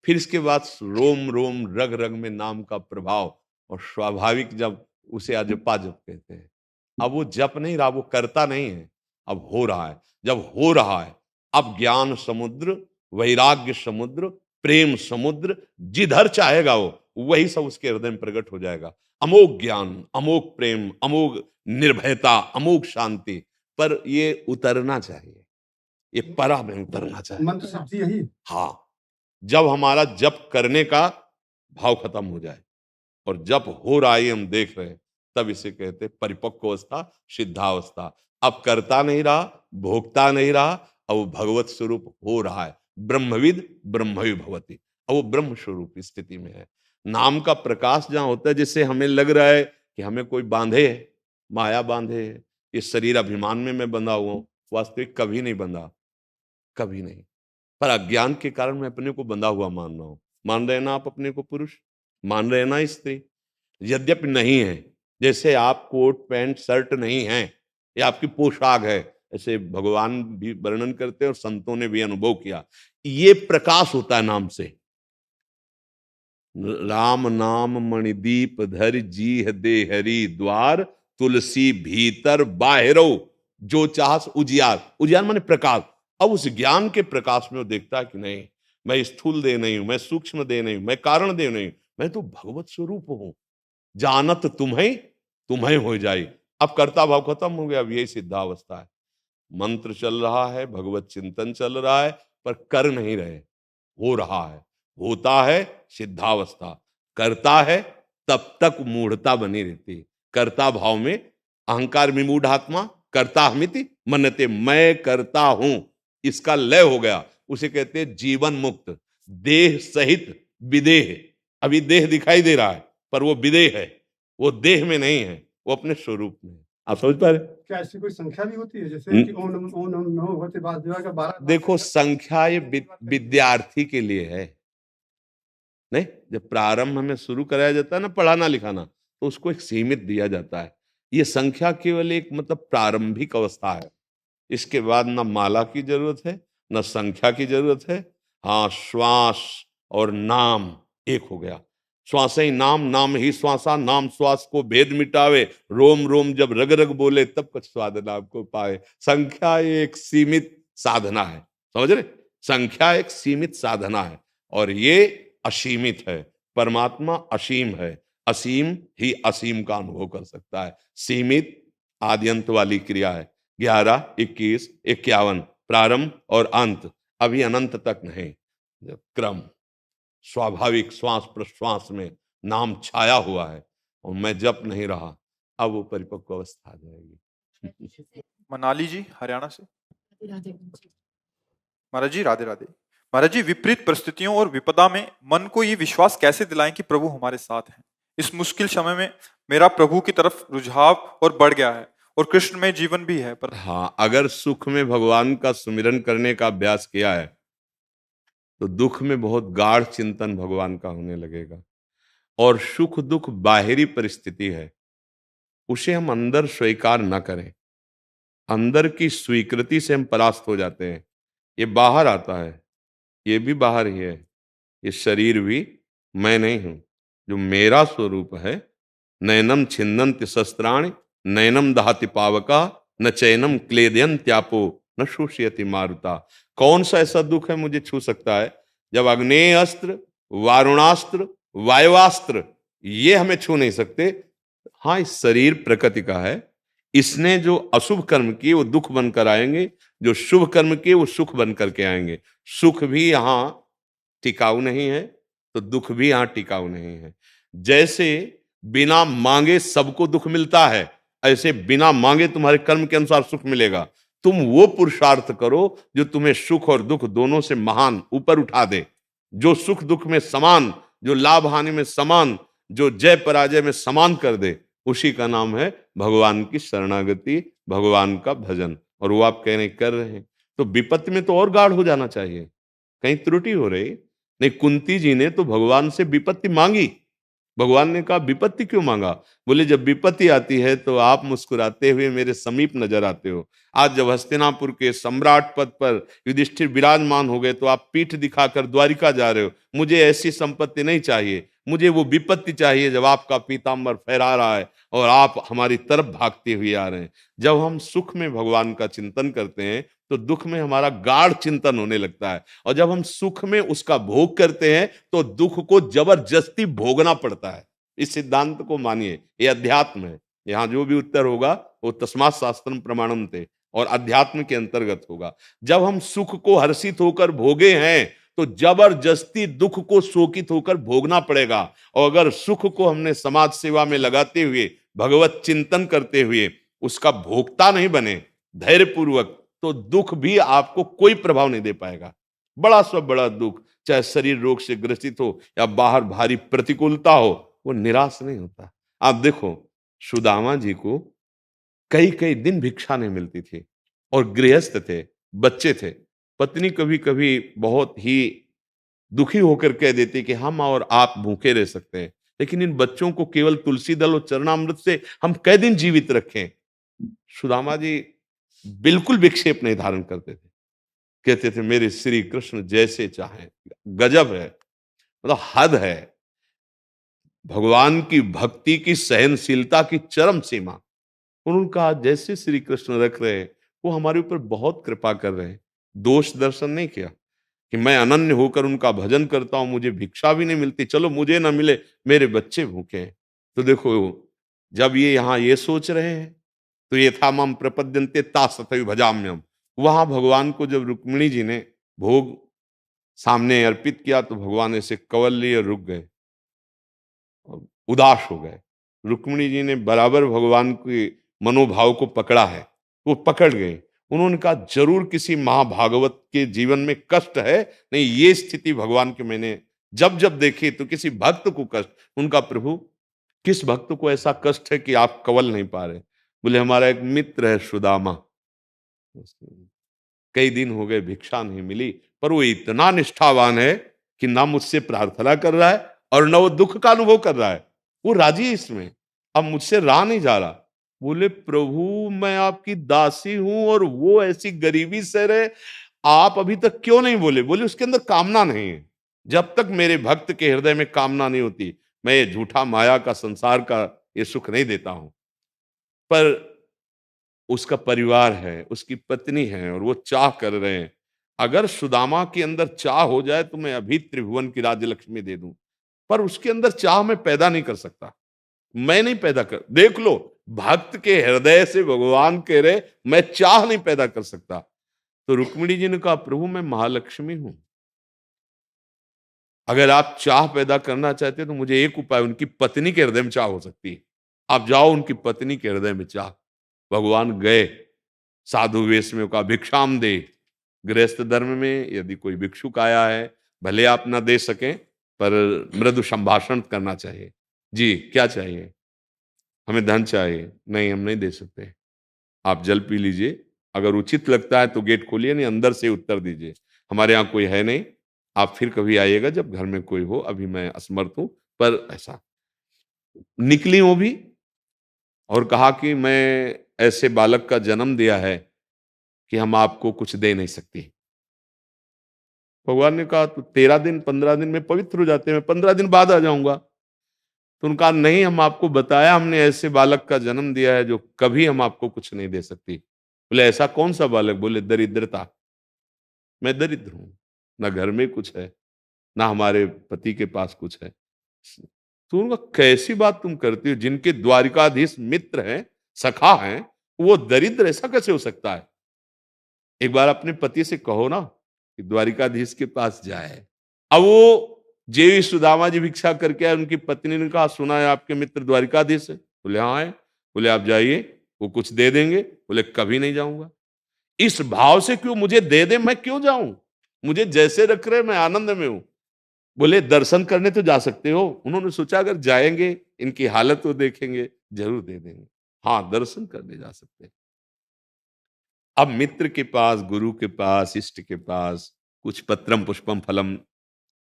C: फिर इसके बाद रोम रोम रग रग में नाम का प्रभाव, और स्वाभाविक जब उसे अजपा जप कहते हैं। अब वो जप नहीं रहा, वो करता नहीं है, अब हो रहा है। जब हो रहा है, अब ज्ञान समुद्र, वैराग्य समुद्र, प्रेम समुद्र, जिधर चाहेगा वो वही सब उसके हृदय में प्रकट हो जाएगा। अमोघ ज्ञान, अमोघ प्रेम, अमोघ निर्भयता, अमोघ शांति। पर ये उतरना चाहिए, ये परा में उतरना चाहिए।
G: मंत्र सिद्धि यही।
C: हाँ, जब हमारा जप करने का भाव खत्म हो जाए और जप हो रहा है हम देख रहे हैं, तब इसे कहते परिपक्व अवस्था, सिद्धावस्था। अब करता नहीं रहा, भोगता नहीं रहा, अब वो भगवत स्वरूप हो रहा है। ब्रह्मविद ब्रह्मवि भवति, अब वो ब्रह्म स्वरूप स्थिति में है। नाम का प्रकाश जहां होता है, जिससे हमें लग रहा है कि हमें कोई बांधे है, माया बांधे है, इस शरीर अभिमान में मैं बंधा हुआ हूं, वास्तविक कभी नहीं बंधा, कभी नहीं। पर अज्ञान के कारण मैं अपने को बंधा हुआ मान रहा हूं। मान रहे ना आप अपने को पुरुष, मान रहे ना स्त्री, यद्यपि नहीं है। जैसे आप कोट पैंट शर्ट नहीं है, ये आपकी पोशाक है, ऐसे भगवान भी वर्णन करते हैं और संतों ने भी अनुभव किया। ये प्रकाश होता है नाम से। राम नाम मणिदीप धर जी दे हरि द्वार, तुलसी भीतर बाहरो जो चाहस उजियार। उजियार माने प्रकाश। अब उस ज्ञान के प्रकाश में वो देखता है कि नहीं, मैं स्थूल देह नहीं हूं, मैं सूक्ष्म देह नहीं हूं, मैं कारण देह नहीं हूं, मैं तो भगवत स्वरूप हूं। जानत तुम्हें तुम्हें हो जाए। अब कर्ता भाव खत्म हो गया, अब यही सिद्धावस्था है। मंत्र चल रहा है, भगवत चिंतन चल रहा है, पर कर नहीं रहे, हो रहा है, होता है सिद्धावस्था। करता है तब तक मूढ़ता बनी रहती है। कर्ता भाव में अहंकार विमूढ़ आत्मा कर्ता हमिति मनते, मैं करता हूं, इसका लय हो गया, उसे कहते हैं जीवन मुक्त। देह सहित विदेह, अभी देह दिखाई दे रहा है पर वो विदेह है, वो देह में नहीं है, वो अपने स्वरूप में है। आप समझ पा रहे?
G: क्या ऐसी कोई संख्या भी होती है, जैसे कि ओम नमो भगवते वासुदेवाय का 12?
C: देखो, संख्या ये विद्यार्थी के लिए है। नहीं, जब प्रारंभ में शुरू कराया जाता है ना पढ़ाना लिखाना, तो उसको एक सीमित दिया जाता है। ये संख्या केवल एक मतलब प्रारंभिक अवस्था है। इसके बाद ना माला की जरूरत है, ना संख्या की जरूरत है। हाँ, श्वास और नाम एक हो गया। श्वास ही नाम, नाम ही श्वासा, नाम श्वास को भेद मिटावे, रोम रोम जब रग रग बोले तब कुछ साधना आपको पाए। संख्या एक सीमित साधना है, समझ रहे? संख्या एक सीमित साधना है और ये असीमित है। परमात्मा असीम है, असीम ही असीम का अनुभव कर सकता है। सीमित आद्यंत वाली क्रिया है, 11, 21, 51 प्रारंभ और अंत, अभी अनंत तक नहीं। क्रम स्वाभाविक श्वास प्रश्वास में नाम छाया हुआ है और मैं जप नहीं रहा, अब वो परिपक्व अवस्था आ जाएगी।
A: मनाली जी हरियाणा से। महाराज जी राधे राधे। महाराज जी, विपरीत परिस्थितियों और विपदा में मन को ये विश्वास कैसे दिलाएं कि प्रभु हमारे साथ हैं? इस मुश्किल समय में मेरा प्रभु की तरफ रुझाव और बढ़ गया है और कृष्ण में जीवन भी है। पर
C: हाँ, अगर सुख में भगवान का सुमिरन करने का अभ्यास किया है तो दुख में बहुत गाढ़ चिंतन भगवान का होने लगेगा। और सुख दुख बाहरी परिस्थिति है, उसे हम अंदर स्वीकार न करें, अंदर की स्वीकृति से हम परास्त हो जाते हैं। ये बाहर आता है, ये भी बाहर ही है, ये शरीर भी मैं नहीं हूं। जो मेरा स्वरूप है, नैनम छिन्नन्ति शस्त्राणि, नैनम दहति पावका, न चैनम क्लेदयन्त्यापो, न शोषयति मारुता। कौन सा ऐसा दुख है मुझे छू सकता है? जब अग्नेय अस्त्र, वारुणास्त्र, वायुवास्त्र ये हमें छू नहीं सकते। हाँ, इस शरीर प्रकृति का है, इसने जो अशुभ कर्म किए वो दुख बनकर आएंगे, जो शुभ कर्म किए वो सुख बनकर के आएंगे। सुख भी यहां टिकाऊ नहीं है तो दुख भी यहां टिकाऊ नहीं है। जैसे बिना मांगे सबको दुख मिलता है, ऐसे बिना मांगे तुम्हारे कर्म के अनुसार सुख मिलेगा। तुम वो पुरुषार्थ करो जो तुम्हें सुख और दुख दोनों से महान ऊपर उठा दे, जो सुख दुख में समान, जो लाभ हानि में समान, जो जय पराजय में समान कर दे, उसी का नाम है भगवान की शरणागति, भगवान का भजन। और वो आप कह रहे कर रहे हैं, तो विपत्ति में तो और गाढ़ हो जाना चाहिए, कहीं त्रुटि हो रही नहीं। कुंती जी ने तो भगवान से विपत्ति मांगी, भगवान ने कहा विपत्ति क्यों मांगा? बोले जब विपत्ति आती है तो आप मुस्कुराते हुए मेरे समीप नजर आते हो। आज जब हस्तिनापुर के सम्राट पद पर युधिष्ठिर विराजमान हो गए तो आप पीठ दिखाकर द्वारिका जा रहे हो। मुझे ऐसी संपत्ति नहीं चाहिए, मुझे वो विपत्ति चाहिए जब आपका पीताम्बर फहरा रहा है और आप हमारी तरफ भागते हुए आ रहे हैं। जब हम सुख में भगवान का चिंतन करते हैं तो दुख में हमारा गाढ़ चिंतन होने लगता है, और जब हम सुख में उसका भोग करते हैं तो दुख को जबरदस्ती भोगना पड़ता है। इस सिद्धांत को मानिए, ये अध्यात्म है। यहाँ जो भी उत्तर होगा वो तस्मात् शास्त्रम प्रमाणम थे और अध्यात्म के अंतर्गत होगा। जब हम सुख को हर्षित होकर भोगे हैं तो जबरदस्ती दुख को शोकित होकर भोगना पड़ेगा। और अगर सुख को हमने समाज सेवा में लगाते हुए, भगवत चिंतन करते हुए उसका भोक्ता नहीं बने धैर्य पूर्वक, तो दुख भी आपको कोई प्रभाव नहीं दे पाएगा। बड़ा से बड़ा दुख, चाहे शरीर रोग से ग्रसित हो या बाहर भारी प्रतिकूलता हो, वो निराश नहीं होता। आप देखो, सुदामा जी को कई कई दिन भिक्षा नहीं मिलती थी और गृहस्थ थे, बच्चे थे। पत्नी कभी कभी बहुत ही दुखी होकर कह देती कि हम और आप भूखे रह सकते हैं, लेकिन इन बच्चों को केवल तुलसी दल और चरणामृत से हम कै दिन जीवित रखें। सुदामा जी बिल्कुल विक्षेप नहीं धारण करते थे, कहते थे मेरे श्री कृष्ण जैसे चाहें। गजब है, मतलब हद है भगवान की भक्ति की, सहनशीलता की चरम सीमा। उन्होंने कहा जैसे श्री कृष्ण रख रहे हैं वो हमारे ऊपर बहुत कृपा कर रहे हैं। दोष दर्शन नहीं किया कि मैं अनन्य होकर उनका भजन करता हूं, मुझे भिक्षा भी नहीं मिलती, चलो मुझे ना मिले, मेरे बच्चे भूखे हैं। तो देखो, जब ये यहां ये सोच रहे हैं तो ये था मम प्रपद्यन्ते ता सतयु भजाम्यम। वहां भगवान को जब रुक्मिणी जी ने भोग सामने अर्पित किया तो भगवान ऐसे कवल लिए रुक गए, उदास हो गए। रुक्मिणी जी ने बराबर भगवान के मनोभाव को पकड़ा है, वो पकड़ गए। उन्होंने कहा जरूर किसी महाभागवत के जीवन में कष्ट है, नहीं ये स्थिति भगवान के मैंने जब जब देखी तो किसी भक्त को कष्ट। उनका प्रभु किस भक्त को ऐसा कष्ट है कि आप कवल नहीं पा रहे? बोले हमारा एक मित्र है सुदामा, कई दिन हो गए भिक्षा नहीं मिली, पर वो इतना निष्ठावान है कि ना मुझसे प्रार्थना कर रहा है और न वो दुख का अनुभव कर रहा है, वो राजी है इसमें, अब मुझसे रहा नहीं जा रहा। बोले प्रभु मैं आपकी दासी हूं और वो ऐसी गरीबी से रहे, आप अभी तक क्यों नहीं बोले? बोले उसके अंदर कामना नहीं है। जब तक मेरे भक्त के हृदय में कामना नहीं होती, मैं ये झूठा माया का, संसार का ये सुख नहीं देता हूं। पर उसका परिवार है, उसकी पत्नी है और वो चाह कर रहे हैं। अगर सुदामा के अंदर चाह हो जाए तो मैं अभी त्रिभुवन की राज्य लक्ष्मी दे दूं, पर उसके अंदर चाह मैं पैदा नहीं कर सकता, मैं नहीं पैदा कर। देख लो, भक्त के हृदय से भगवान कह रहे मैं चाह नहीं पैदा कर सकता। तो रुक्मिणी जी ने कहा प्रभु मैं महालक्ष्मी हूं, अगर आप चाह पैदा करना चाहते तो मुझे एक उपाय, उनकी पत्नी के हृदय में चाह हो सकती है, आप जाओ उनकी पत्नी के हृदय में चाह। भगवान गए साधु वेश में, कहा भिक्षाम दे। गृहस्थ धर्म में यदि कोई भिक्षुक आया है, भले आप ना दे सकें पर मृदु संभाषण करना चाहिए। जी क्या चाहिए? हमें धन चाहिए। नहीं हम नहीं दे सकते, आप जल पी लीजिए, अगर उचित लगता है तो गेट खोलिए, नहीं अंदर से उत्तर दीजिए, हमारे यहाँ कोई है नहीं, आप फिर कभी आइएगा जब घर में कोई हो, अभी मैं असमर्थ हूं। पर ऐसा निकली वो भी और कहा कि मैं ऐसे बालक का जन्म दिया है कि हम आपको कुछ दे नहीं सकती। भगवान ने कहा तो 13 दिन 15 दिन में पवित्र हो जाते हैं, मैं 15 दिन बाद आ जाऊंगा। तो उनका नहीं, हम आपको बताया, हमने ऐसे बालक का जन्म दिया है जो कभी हम आपको कुछ नहीं दे सकती। बोले ऐसा कौन सा बालक? बोले दरिद्रता। मैं दरिद्र हूं, ना घर में कुछ है, ना हमारे पति के पास कुछ है। तो उनका कैसी बात तुम करती हो, जिनके द्वारिकाधीश मित्र हैं, सखा हैं, वो दरिद्र ऐसा कैसे हो सकता है? एक बार अपने पति से कहो ना कि द्वारिकाधीश के पास जाए। अब वो जेवी सुदामा जी भिक्षा करके आए, उनकी पत्नी ने कहा सुना है आपके मित्र द्वारिकाधीश है। बोले हाँ है। बोले आप जाइए, वो कुछ दे देंगे। बोले कभी नहीं जाऊंगा। इस भाव से क्यों मुझे दे दे, मैं क्यों जाऊं? मुझे जैसे रख रहे मैं आनंद में हूं। बोले दर्शन करने तो जा सकते हो। उन्होंने सोचा अगर जाएंगे इनकी हालत तो देखेंगे, जरूर दे देंगे। हाँ, दर्शन करने जा सकते हैं। अब मित्र के पास, गुरु के पास, इष्ट के पास कुछ पत्रम पुष्पम फलम,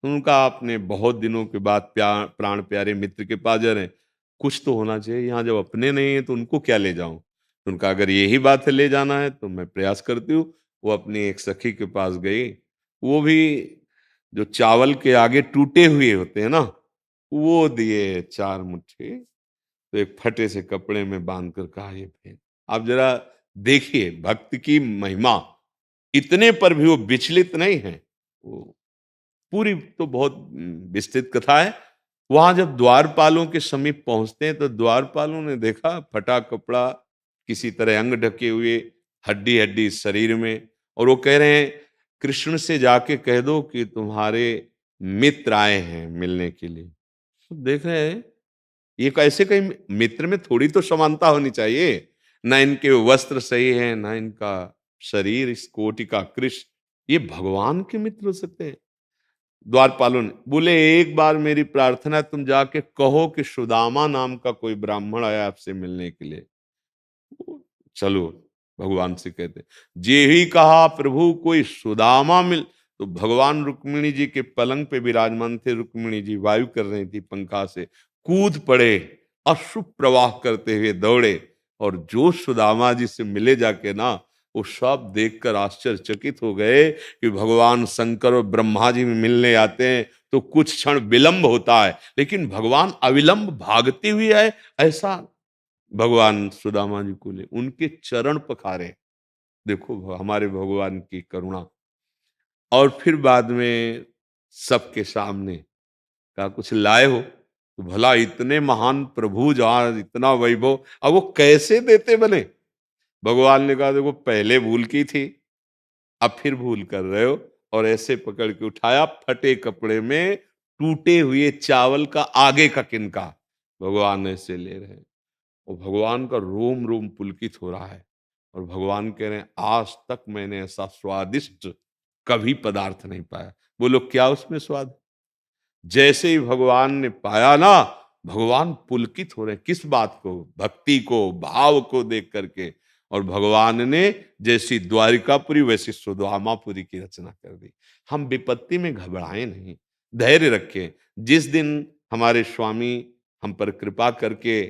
C: उनका आपने बहुत दिनों के बाद प्राण प्यारे मित्र के पास जा रहे हैं, कुछ तो होना चाहिए। यहाँ जब अपने नहीं है तो उनको क्या ले जाऊं? तो उनका अगर यही बात है ले जाना है तो मैं प्रयास करती हूँ। वो अपनी एक सखी के पास गई, वो भी जो चावल के आगे टूटे हुए होते हैं ना, वो दिए 4 मुट्ठी। तो एक फटे से कपड़े में बांध कर कहा ये पहन। आप जरा देखिए भक्त की महिमा, इतने पर भी वो विचलित नहीं है। वो पूरी तो बहुत विस्तृत कथा है। वहां जब द्वारपालों के समीप पहुंचते हैं तो द्वारपालों ने देखा फटा कपड़ा, किसी तरह अंग ढके हुए, हड्डी हड्डी शरीर में, और वो कह रहे हैं कृष्ण से जाके कह दो कि तुम्हारे मित्र आए हैं मिलने के लिए। तो देख रहे हैं ये कैसे, कहीं मित्र में थोड़ी तो समानता होनी चाहिए। ना इनके वस्त्र सही है, ना इनका शरीर इस कोटि का कृष्ण, ये भगवान के मित्र हो सकते हैं? द्वारपालों ने बोले एक बार मेरी प्रार्थना है, तुम जाके कहो कि सुदामा नाम का कोई ब्राह्मण आया आपसे मिलने के लिए। चलो भगवान से कहते, जे ही कहा प्रभु कोई सुदामा मिल, तो भगवान रुक्मिणी जी के पलंग पे विराजमान थे। रुक्मिणी जी वायु कर रही थी पंखा से, कूद पड़े, अश्रु प्रवाह करते हुए दौड़े, और जो सुदामा जी से मिले जाके ना, वो सब देखकर आश्चर्यचकित हो गए कि भगवान शंकर और ब्रह्मा जी में मिलने आते हैं तो कुछ क्षण विलंब होता है, लेकिन भगवान अविलंब भागते हुए आए। ऐसा भगवान सुदामा जी को ले उनके चरण पखारे। देखो हमारे भगवान की करुणा। और फिर बाद में सबके सामने कहा कुछ लाए हो? तो भला इतने महान प्रभु जहां इतना वैभव, अब वो कैसे देते बने? भगवान ने कहा देखो पहले भूल की थी, अब फिर भूल कर रहे हो। और ऐसे पकड़ के उठाया, फटे कपड़े में टूटे हुए चावल का आगे का किनका भगवान ऐसे ले रहे हैं। और भगवान का रोम रोम पुलकित हो रहा है। और भगवान कह रहे हैं आज तक मैंने ऐसा स्वादिष्ट कभी पदार्थ नहीं पाया। बोलो क्या उसमें स्वाद? जैसे ही भगवान ने पाया ना, भगवान पुलकित हो रहे हैं। किस बात को? भक्ति को, भाव को देख करके। और भगवान ने जैसी द्वारिकापुरी वैसी सुदामापुरी की रचना कर दी। हम विपत्ति में घबराएं नहीं, धैर्य रखें। जिस दिन हमारे स्वामी हम पर कृपा करके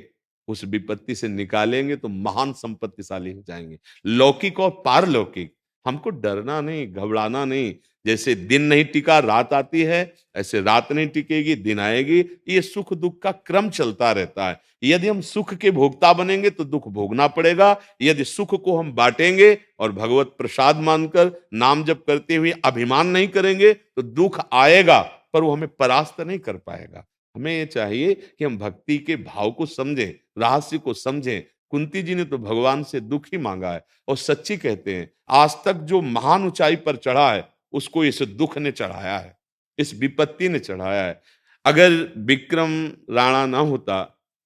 C: उस विपत्ति से निकालेंगे तो महान संपत्तिशाली हो जाएंगे, लौकिक और पारलौकिक। हमको डरना नहीं, घबराना नहीं। जैसे दिन नहीं टिका रात आती है, ऐसे रात नहीं टिकेगी दिन आएगी। ये सुख दुख का क्रम चलता रहता है। यदि हम सुख के भोक्ता बनेंगे तो दुख भोगना पड़ेगा। यदि सुख को हम बांटेंगे और भगवत प्रसाद मानकर नाम जप करते हुए अभिमान नहीं करेंगे तो दुख आएगा, पर वो हमें परास्त नहीं कर पाएगा। हमें ये चाहिए कि हम भक्ति के भाव को समझें, रहस्य को समझें। कुंती जी ने तो भगवान से दुख ही मांगा है। और सच्ची कहते हैं आज तक जो महान ऊंचाई पर चढ़ा है उसको इस दुख ने चढ़ाया है, इस विपत्ति ने चढ़ाया है। अगर विक्रम राणा ना होता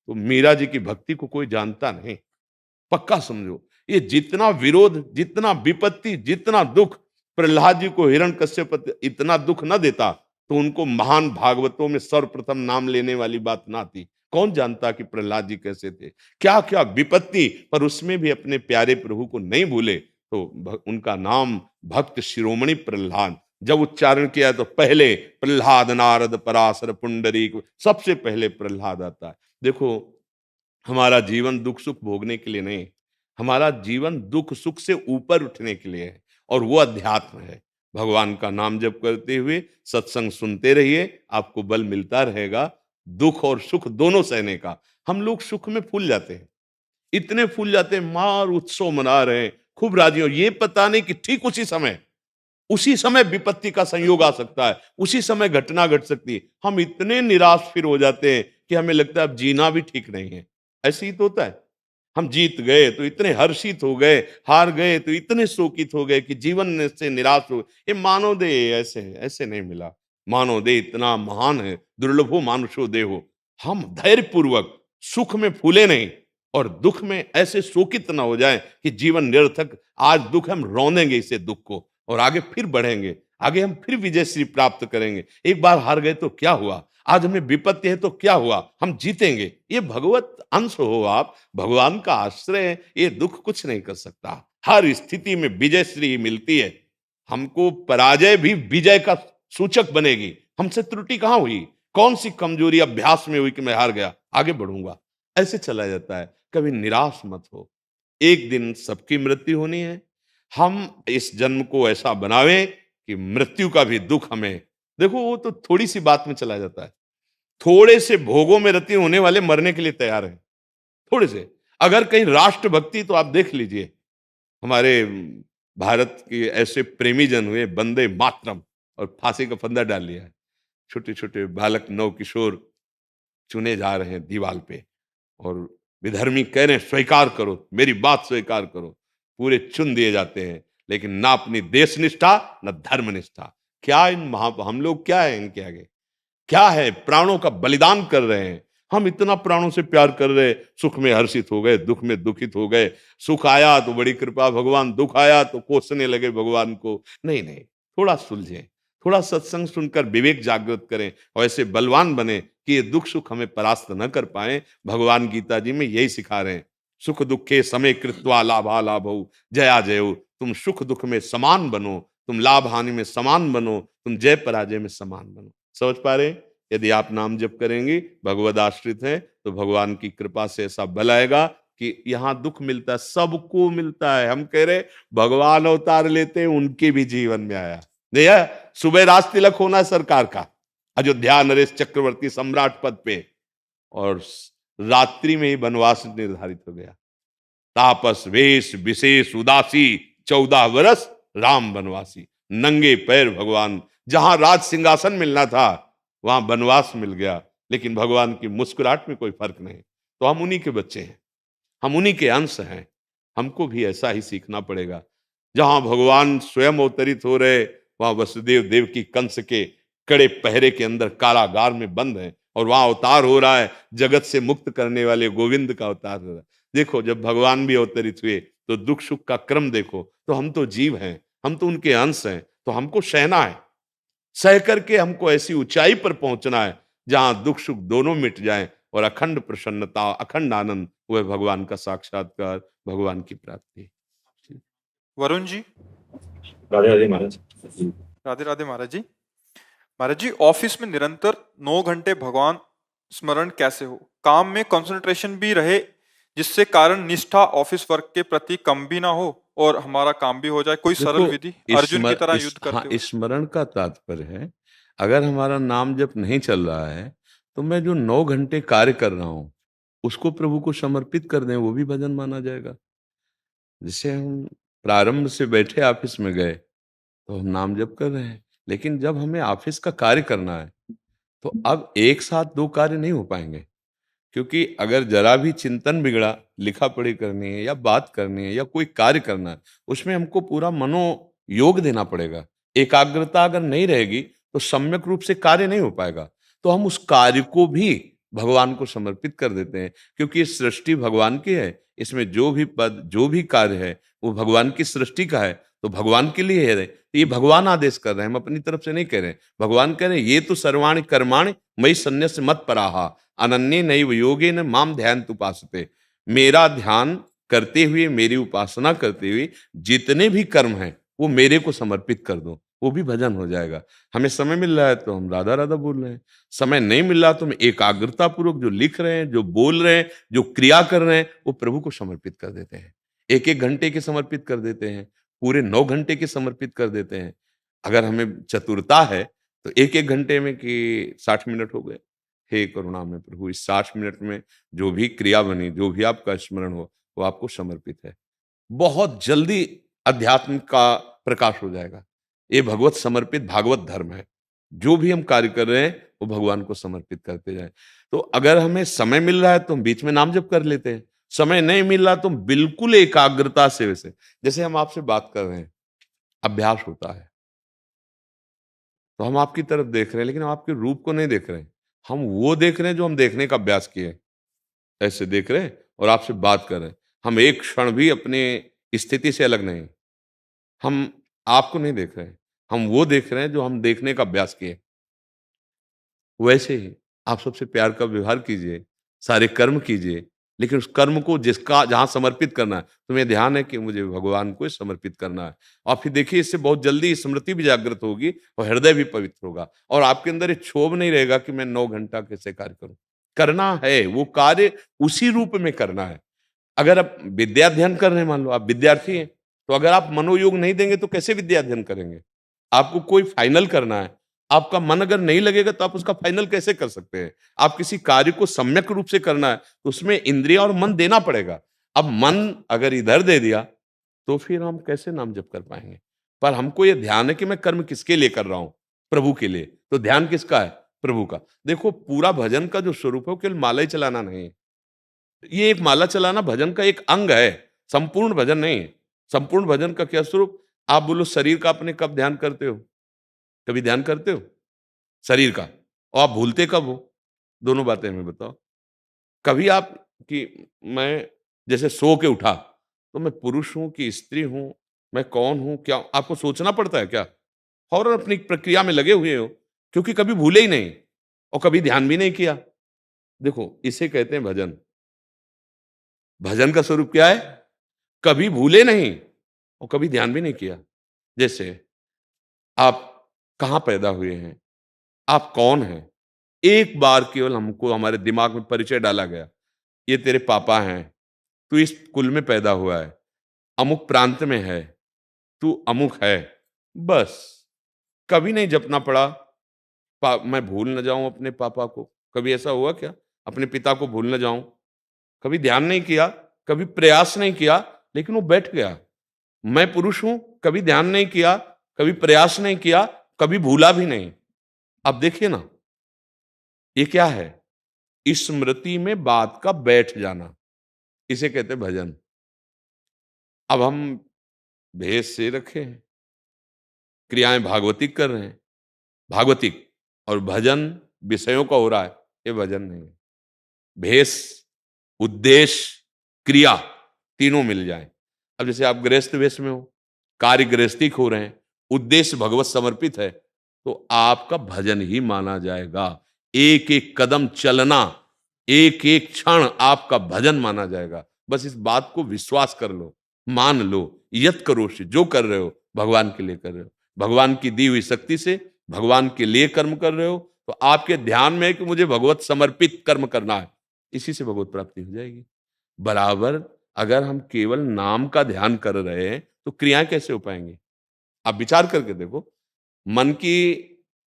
C: तो मीरा जी की भक्ति को कोई जानता नहीं। पक्का समझो, ये जितना विरोध, जितना विपत्ति, जितना दुख, प्रहलाद जी को हिरण्यकश्यप इतना दुख न देता तो उनको महान भागवतों में सर्वप्रथम नाम लेने वाली बात ना थी। कौन जानता कि प्रहलाद जी कैसे थे, क्या क्या विपत्ति, पर उसमें भी अपने प्यारे प्रभु को नहीं भूले तो उनका नाम भक्त शिरोमणि प्रहलाद। जब उच्चारण किया तो पहले प्रहलाद, नारद, पराशर, पुंडरीक, सबसे पहले प्रहलाद आता है। देखो, हमारा जीवन दुख सुख भोगने के लिए नहीं, हमारा जीवन दुख सुख से ऊपर उठने के लिए है, और वो अध्यात्म है। भगवान का नाम जप करते हुए सत्संग सुनते रहिए, आपको बल मिलता रहेगा दुख और सुख दोनों सहने का। हम लोग सुख में फूल जाते हैं, इतने फूल जाते हैं, मार उत्सव मना रहे हैं, खूब राजी हो, ये पता नहीं कि ठीक उसी समय विपत्ति का संयोग आ सकता है, उसी समय घटना घट सकती है। हम इतने निराश फिर हो जाते हैं कि हमें लगता है अब जीना भी ठीक नहीं है। ऐसे ही तो होता है, हम जीत गए तो इतने हर्षित हो गए, हार गए तो इतने शोकित हो गए कि जीवन से निराश हो। ये मानव देह ऐसे ऐसे नहीं मिला, मानव देह इतना महान है, दुर्लभो मानुषो देहो। हम धैर्य पूर्वक सुख में फूले नहीं और दुख में ऐसे शोकित ना हो जाए कि जीवन निरर्थक। आज दुख, हम रौंदेंगे इसे दुख को, और आगे फिर बढ़ेंगे, आगे हम फिर विजय श्री प्राप्त करेंगे। एक बार हार गए तो क्या हुआ, आज हमें विपत्ति है तो क्या हुआ, हम जीतेंगे। ये भगवत अंश हो आप, भगवान का आश्रय है, ये दुख कुछ नहीं कर सकता। हर स्थिति में विजय श्री मिलती है। हमको पराजय भी विजय का सूचक बनेगी। हमसे त्रुटि कहां हुई, कौन सी कमजोरी अभ्यास में हुई कि मैं हार गया, आगे बढ़ूंगा, ऐसे चला जाता है। कभी निराश मत हो, एक दिन सबकी मृत्यु होनी है। हम इस जन्म को ऐसा बनावें कि मृत्यु का भी दुख हमें, देखो वो तो थोड़ी सी बात में चला जाता है। थोड़े से भोगों में रति होने वाले मरने के लिए तैयार हैं, थोड़े से। अगर कहीं राष्ट्रभक्ति, तो आप देख लीजिए, हमारे भारत के ऐसे प्रेमी जन हुए, वंदे मातरम, और फांसी का फंदा डाल लिया है। छोटे छोटे बालक, नव किशोर चुने जा रहे हैं दीवाल पे, और विधर्मी कह रहे हैं स्वीकार करो, मेरी बात स्वीकार करो, पूरे चुन दिए जाते हैं। लेकिन ना अपनी देश निष्ठा, ना धर्म निष्ठा। क्या इन हम लोग क्या है इनके आगे, क्या है, प्राणों का बलिदान कर रहे हैं। हम इतना प्राणों से प्यार कर रहे, सुख में हर्षित हो गए, दुख में दुखित हो गए। सुख आया तो बड़ी कृपा भगवान, दुख आया तो कोसने लगे भगवान को। नहीं नहीं, थोड़ा सुलझे, थोड़ा सत्संग सुनकर विवेक जागृत करें, और ऐसे बलवान बने कि ये दुख सुख हमें परास्त न कर पाए। भगवान गीता जी में यही सिखा रहे हैं, सुख दुखे समय कृत्वा लाभा लाभौ जया जयो। तुम सुख दुख में समान बनो, तुम लाभ हानि में समान बनो, तुम जय पराजय में समान बनो। समझ पा रहे? यदि आप नाम जप करेंगे, भगवद आश्रित हैं, तो भगवान की कृपा से ऐसा बल आएगा कि यहाँ दुख मिलता है, सबको मिलता है। हम कह रहे भगवान अवतार लेते हैं, उनके भी जीवन में आया। देखा, सुबह राज तिलक होना है सरकार का, अयोध्या नरेश चक्रवर्ती सम्राट पद पे, और रात्रि में ही वनवास निर्धारित हो गया। तापस वेश विशेष उदासी 14 वर्ष राम वनवासी। नंगे पैर भगवान, जहां राज सिंहासन मिलना था वहां वनवास मिल गया, लेकिन भगवान की मुस्कुराहट में कोई फर्क नहीं। तो हम उन्हीं के बच्चे हैं, हम उन्हीं के अंश हैं। हमको भी ऐसा ही सीखना पड़ेगा। जहां भगवान स्वयं अवतरित हो रहे, वहां वसुदेव देव की कंस के कड़े पहरे के अंदर कारागार में बंद है, और वहां अवतार हो रहा है, जगत से मुक्त करने वाले गोविंद का अवतार हो रहा है। देखो, जब भगवान भी अवतरित हुए तो दुख सुख का क्रम देखो। तो हम तो जीव हैं, हम तो उनके अंश हैं, तो हमको सहना है, सह करके हमको ऐसी ऊंचाई पर पहुंचना है जहां दुख सुख दोनों मिट जाएं, और अखंड प्रसन्नता, अखंड आनंद, वह भगवान का साक्षात्कार, भगवान की प्राप्ति।
A: वरुण जी।
D: राधे राधे महाराज।
A: राधे राधे महाराज जी। महाराज जी, ऑफिस में निरंतर 9 घंटे भगवान स्मरण कैसे हो, काम में कंसंट्रेशन भी रहे, जिससे कारण निष्ठा ऑफिस वर्क के प्रति कम भी ना हो और हमारा काम भी हो जाए, कोई सरल विधि अर्जुन की तरह युद्ध करते हुए।
C: स्मरण का तात्पर्य है, अगर हमारा नाम जप नहीं चल रहा है तो मैं जो 9 घंटे कार्य कर रहा हूं उसको प्रभु को समर्पित कर दें, वो भी भजन माना जाएगा। जैसे हम प्रारंभ से बैठे ऑफिस में गए तो हम नाम जप कर रहे हैं, लेकिन जब हमें ऑफिस का कार्य करना है तो अब एक साथ 2 कार्य नहीं हो पाएंगे। क्योंकि अगर जरा भी चिंतन बिगड़ा, लिखा पढ़ी करनी है या बात करनी है या कोई कार्य करना है, उसमें हमको पूरा मनोयोग देना पड़ेगा। एकाग्रता अगर नहीं रहेगी तो सम्यक रूप से कार्य नहीं हो पाएगा। तो हम उस कार्य को भी भगवान को समर्पित कर देते हैं, क्योंकि ये सृष्टि भगवान की है, इसमें जो भी पद, जो भी कार्य है वो भगवान की सृष्टि का है, तो भगवान के लिए है। ये भगवान आदेश कर रहे हैं, हम अपनी तरफ से नहीं कह रहे हैं। भगवान कह रहे हैं, ये तो सर्वाणि कर्माणि मयि सन्न्यस्य मत पराहा अनन्ये नैव योगेन माम ध्यान उपासते। मेरा ध्यान करते हुए, मेरी उपासना करते हुए जितने भी कर्म हैं वो मेरे को समर्पित कर दो, वो भी भजन हो जाएगा। हमें समय मिल रहा है तो हम राधा राधा बोल रहे हैं, समय नहीं मिल रहा तो हम एकाग्रता पूर्वक जो लिख रहे हैं, जो बोल रहे हैं, जो क्रिया कर रहे हैं, वो प्रभु को समर्पित कर देते हैं। 1-1 घंटे के समर्पित कर देते हैं, पूरे 9 घंटे के समर्पित कर देते हैं। अगर हमें चतुरता है तो 1-1 घंटे में कि 60 मिनट हो गए। हे करुणामय प्रभु, इस 60 मिनट में जो भी क्रिया बनी, जो भी आपका स्मरण हो, वो आपको समर्पित है। बहुत जल्दी अध्यात्म का प्रकाश हो जाएगा। ये भगवत समर्पित भागवत धर्म है। जो भी हम कार्य कर रहे हैं, वो भगवान को समर्पित करते जाएं। तो अगर हमें समय मिल रहा है तो हम बीच में नाम जप कर लेते हैं, समय नहीं मिल रहा तो हम बिल्कुल एकाग्रता से, वैसे जैसे हम आपसे बात कर रहे हैं, अभ्यास होता है तो हम आपकी तरफ देख रहे हैं, लेकिन हम आपके रूप को नहीं देख रहे हैं, हम वो देख रहे हैं जो हम देखने का अभ्यास किए। ऐसे देख रहे हैं और आपसे बात कर रहे हैं। हम एक क्षण भी अपने स्थिति से अलग नहीं, हम आपको नहीं देख रहे हैं, हम वो देख रहे हैं जो हम देखने का अभ्यास किए। वैसे ही आप सबसे प्यार का व्यवहार कीजिए, सारे कर्म कीजिए, लेकिन उस कर्म को जिसका जहां समर्पित करना है, तुम्हें ध्यान है कि मुझे भगवान को ही समर्पित करना है। और फिर देखिए, इससे बहुत जल्दी स्मृति भी जागृत होगी और हृदय भी पवित्र होगा, और आपके अंदर ये क्षोभ नहीं रहेगा कि मैं 9 घंटा कैसे कार्य करूं। करना है, वो कार्य उसी रूप में करना है। अगर आप विद्या अध्ययन कर रहे हैं, मान लो आप विद्यार्थी हैं, तो अगर आप मनोयोग नहीं देंगे तो कैसे विद्या अध्ययन करेंगे? आपको कोई फाइनल करना है, आपका मन अगर नहीं लगेगा तो आप उसका फाइनल कैसे कर सकते हैं? आप किसी कार्य को सम्यक रूप से करना है तो उसमें इंद्रिय और मन देना पड़ेगा। अब मन अगर इधर दे दिया तो फिर हम कैसे नाम जप कर पाएंगे? पर हमको ये ध्यान है कि मैं कर्म किसके लिए कर रहा हूं? प्रभु के लिए। तो ध्यान किसका है? प्रभु का। देखो, पूरा भजन का जो स्वरूप है वो केवल माला ही चलाना नहीं है। ये एक माला चलाना भजन का एक अंग है, संपूर्ण भजन नहीं है। संपूर्ण भजन का क्या स्वरूप? आप बोलो, शरीर का अपने कब ध्यान करते हो? कभी ध्यान करते हो शरीर का? और आप भूलते कब हो? दोनों बातें हमें बताओ। कभी आप कि मैं जैसे सो के उठा तो मैं पुरुष हूं कि स्त्री हूं, मैं कौन हूं, क्या? आपको सोचना पड़ता है क्या? फौरन अपनी प्रक्रिया में लगे हुए हो, क्योंकि कभी भूले ही नहीं और कभी ध्यान भी नहीं किया। देखो, इसे कहते हैं भजन। भजन का स्वरूप क्या है? कभी भूले नहीं और कभी ध्यान भी नहीं किया। जैसे आप कहां पैदा हुए हैं, आप कौन हैं, एक बार केवल हमको हमारे दिमाग में परिचय डाला गया, ये तेरे पापा हैं, तू इस कुल में पैदा हुआ है, अमुक प्रांत में है, तू अमुक है। बस कभी नहीं जपना पड़ा मैं भूल न जाऊं अपने पापा को। कभी ऐसा हुआ क्या? अपने पिता को भूल न जाऊं? कभी ध्यान नहीं किया, कभी प्रयास नहीं किया, लेकिन वो बैठ गया। मैं पुरुष हूं, कभी ध्यान नहीं किया, कभी प्रयास नहीं किया, कभी भूला भी नहीं। अब देखिए ना, ये क्या है? स्मृति में बात का बैठ जाना, इसे कहते हैं भजन। अब हम भेष से रखे हैं, क्रियाएं भागवतिक कर रहे हैं, भागवतिक, और भजन विषयों का हो रहा है, ये भजन नहीं है। भेष, उद्देश्य, क्रिया तीनों मिल जाएं। अब जैसे आप गृहस्थ वेश में हो, कार्य गृहस्थी हो रहे हैं, उद्देश्य भगवत समर्पित है, तो आपका भजन ही माना जाएगा। एक एक कदम चलना, एक एक क्षण आपका भजन माना जाएगा। बस इस बात को विश्वास कर लो, मान लो, यत करो, जो कर रहे हो भगवान के लिए कर रहे हो, भगवान की दी हुई शक्ति से भगवान के लिए कर्म कर रहे हो, तो आपके ध्यान में है कि मुझे भगवत समर्पित कर्म करना है, इसी से भगवत प्राप्ति हो जाएगी। बराबर अगर हम केवल नाम का ध्यान कर रहे हैं तो क्रियाएं कैसे हो पाएंगी? आप विचार करके देखो, मन की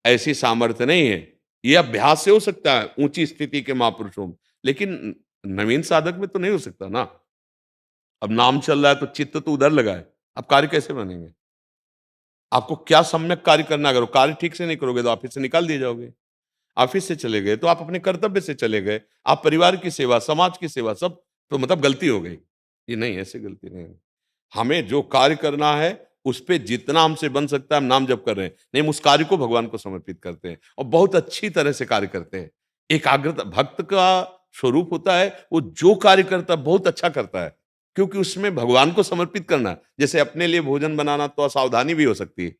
C: ऐसी सामर्थ्य नहीं है। ये अभ्यास से हो सकता है ऊंची स्थिति के महापुरुषों में, लेकिन नवीन साधक में तो नहीं हो सकता ना। अब नाम चल रहा है तो चित्त तो उधर लगा है, अब कार्य कैसे बनेंगे? आपको क्या सम्यक कार्य करना? अगर कार्य ठीक से नहीं करोगे तो ऑफिस से निकाल दिए जाओगे। ऑफिस से चले गए तो आप अपने कर्तव्य से चले गए, आप परिवार की सेवा, समाज की सेवा, सब तो मतलब गलती हो गई। ये नहीं, ऐसे गलती नहीं। हमें जो कार्य करना है उस पे जितना हमसे बन सकता है हम नाम जप कर रहे हैं, नहीं हम उस कार्य को भगवान को समर्पित करते हैं और बहुत अच्छी तरह से कार्य करते हैं। एकाग्रता भक्त का स्वरूप होता है, वो जो कार्य करता है बहुत अच्छा करता है, क्योंकि उसमें भगवान को समर्पित करना। जैसे अपने लिए भोजन बनाना तो असावधानी भी हो सकती है,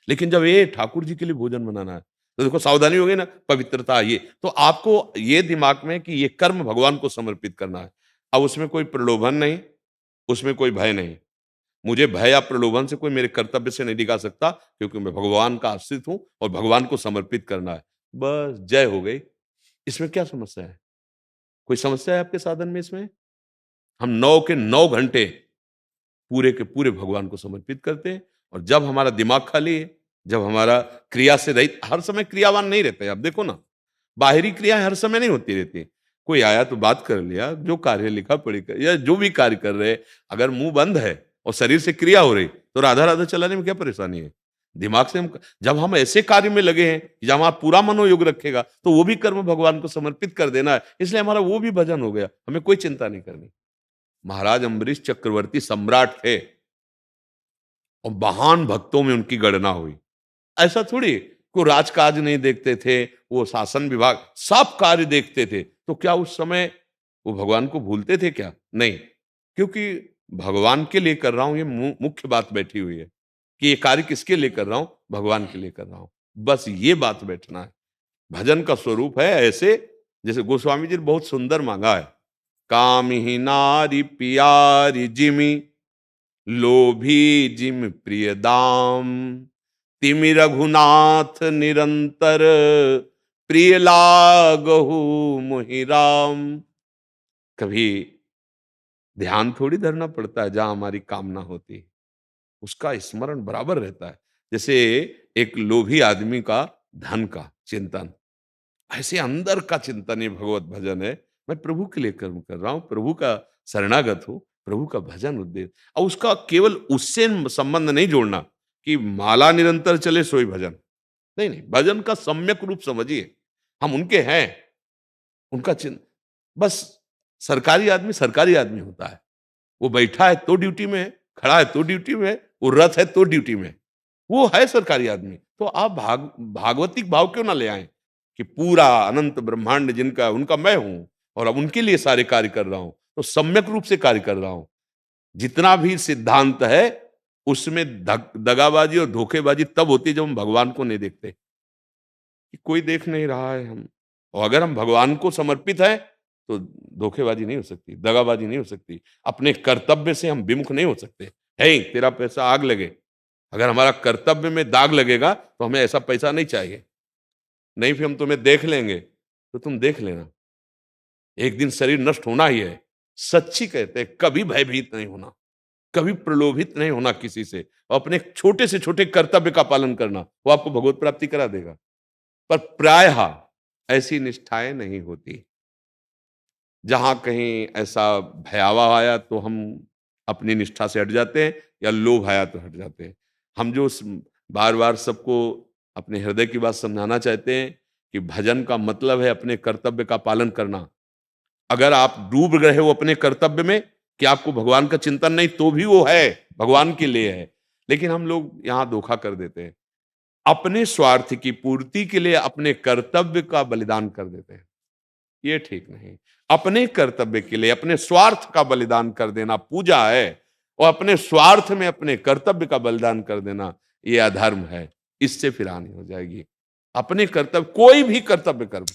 C: लेकिन जब ये ठाकुर जी के लिए भोजन बनाना है तो देखो सावधानी हो गई ना, पवित्रता। ये तो आपको ये दिमाग में कि ये कर्म भगवान को समर्पित करना है। अब उसमें कोई प्रलोभन नहीं, उसमें कोई भय नहीं। मुझे भय या प्रलोभन से कोई मेरे कर्तव्य से नहीं डिगा सकता, क्योंकि मैं भगवान का आश्रित हूं और भगवान को समर्पित करना है। बस जय हो गई। इसमें क्या समस्या है? कोई समस्या है आपके साधन में? इसमें हम 9 के 9 घंटे पूरे के पूरे भगवान को समर्पित करते हैं, और जब हमारा दिमाग खाली है, जब हमारा क्रिया से रहित, हर समय क्रियावान नहीं रहते। आप देखो ना, बाहरी क्रियाएं हर समय नहीं होती रहती। कोई आया तो बात कर लिया, जो कार्य लिखा पढ़ी कर, या जो भी कार्य कर रहे, अगर मुंह बंद है और शरीर से क्रिया हो रही, तो राधा राधा चलाने में क्या परेशानी है? दिमाग से हम, जब हम ऐसे कार्य में लगे हैं जब हमारा पूरा मनोयोग रखेगा, तो वो भी कर्म भगवान को समर्पित कर देना है। इसलिए हमारा वो भी भजन हो गया, हमें कोई चिंता नहीं करनी। महाराज अम्बरीश चक्रवर्ती सम्राट थे और महान भक्तों में उनकी गणना हुई। ऐसा थोड़ी को राजकाज नहीं देखते थे, वो शासन विभाग सब कार्य देखते थे। तो क्या उस समय वो भगवान को भूलते थे क्या? नहीं, क्योंकि भगवान के लिए कर रहा हूं, ये मुख्य बात बैठी हुई है कि ये कार्य किसके लिए कर रहा हूं? भगवान के लिए कर रहा हूं। बस ये बात बैठना है। भजन का स्वरूप है ऐसे, जैसे गोस्वामी जी ने बहुत सुंदर मांगा है, काम ही नारी प्यारी जिमी, लोभी जिम प्रिय दाम, तिमि रघुनाथ निरंतर, प्रिय लागहु मोहि राम। कभी ध्यान थोड़ी धरना पड़ता है जहां हमारी कामना होती है, उसका स्मरण बराबर रहता है। जैसे एक लोभी आदमी का धन का चिंतन, ऐसे अंदर का चिंतन ये भगवत भजन है। मैं प्रभु के लिए कर्म कर रहा हूं, प्रभु का शरणागत हूं, प्रभु का भजन उद्देश्य। और उसका केवल उससे संबंध नहीं जोड़ना कि माला निरंतर चले सोई भजन, नहीं नहीं, भजन का सम्यक रूप समझिए। हम उनके हैं, उनका चिन्ह। बस सरकारी आदमी होता है, वो बैठा है तो ड्यूटी में है, खड़ा है तो ड्यूटी में है, वो रथ है तो ड्यूटी में है, वो है सरकारी आदमी। तो आप भागवतिक भाव क्यों ना ले आए कि पूरा अनंत ब्रह्मांड जिनका, उनका मैं हूं, और अब उनके लिए सारे कार्य कर रहा हूं, तो सम्यक रूप से कार्य कर रहा हूं। जितना भी सिद्धांत है उसमें दगाबाजी और धोखेबाजी तब होती है जब हम भगवान को नहीं देखते, कि कोई देख नहीं रहा है हम। और अगर हम भगवान को समर्पित है तो धोखेबाजी नहीं हो सकती, दगाबाजी नहीं हो सकती, अपने कर्तव्य से हम विमुख नहीं हो सकते। है तेरा पैसा आग लगे, अगर हमारा कर्तव्य में दाग लगेगा तो हमें ऐसा पैसा नहीं चाहिए। नहीं फिर हम तुम्हें देख लेंगे, तो तुम देख लेना, एक दिन शरीर नष्ट होना ही है। सच्ची कहते हैं, कभी भयभीत नहीं होना, कभी प्रलोभित नहीं होना किसी से, और अपने छोटे से छोटे कर्तव्य का पालन करना, वो आपको भगवत प्राप्ति करा देगा। पर प्रायः ऐसी निष्ठाएं नहीं होती। जहां कहीं ऐसा भयावह आया तो हम अपनी निष्ठा से हट जाते हैं, या लोभ आया तो हट जाते हैं। हम जो बार बार सबको अपने हृदय की बात समझाना चाहते हैं कि भजन का मतलब है अपने कर्तव्य का पालन करना। अगर आप डूब रहे हो अपने कर्तव्य में कि आपको भगवान का चिंतन नहीं, तो भी वो है, भगवान के लिए है। लेकिन हम लोग यहां धोखा कर देते हैं, अपने स्वार्थ की पूर्ति के लिए अपने कर्तव्य का बलिदान कर देते हैं। ये ठीक नहीं। अपने कर्तव्य के लिए अपने स्वार्थ का बलिदान कर देना पूजा है, और अपने स्वार्थ में अपने कर्तव्य का बलिदान कर देना ये अधर्म है। इससे फिर हानि हो जाएगी। अपने कर्तव्य, कोई भी कर्तव्य कर्म,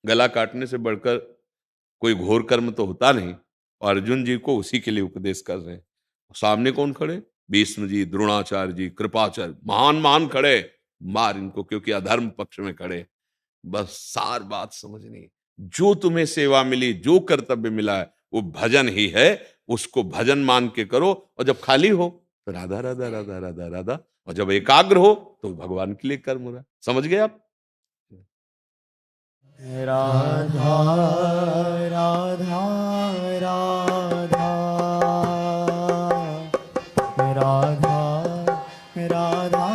C: गला काटने से बढ़कर कोई घोर कर्म तो होता नहीं। और अर्जुन जी को उसी के लिए उपदेश कर रहे हैं। सामने कौन खड़े? भीष्म जी, द्रोणाचार्य जी, कृपाचार्य, महान महान खड़े, मार इनको, क्योंकि अधर्म पक्ष में खड़े। बस सार बात समझनी, जो तुम्हें सेवा मिली, जो कर्तव्य मिला है, वो भजन ही है, उसको भजन मान के करो। और जब खाली हो तो राधा राधा राधा राधा राधा, और जब एकाग्र हो तो भगवान के लिए कर्म हो रहा है। समझ गए आप?
H: राधा राधा राधा राधा राधा राधा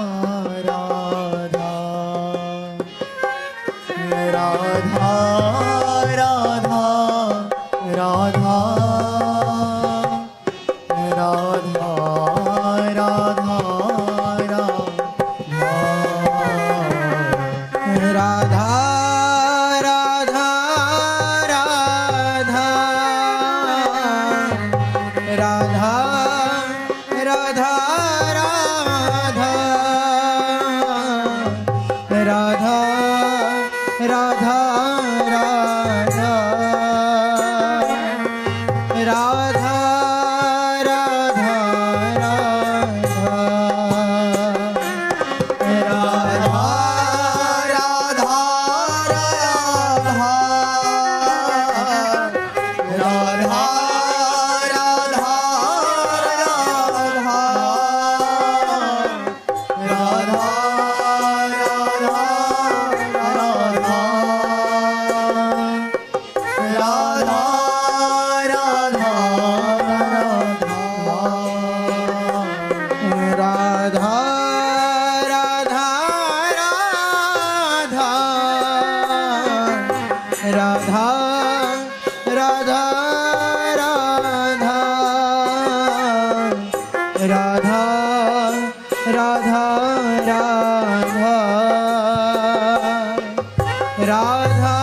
H: राधा राधा राधा राधा राधा राधा राधा राधा राधा राधा राधा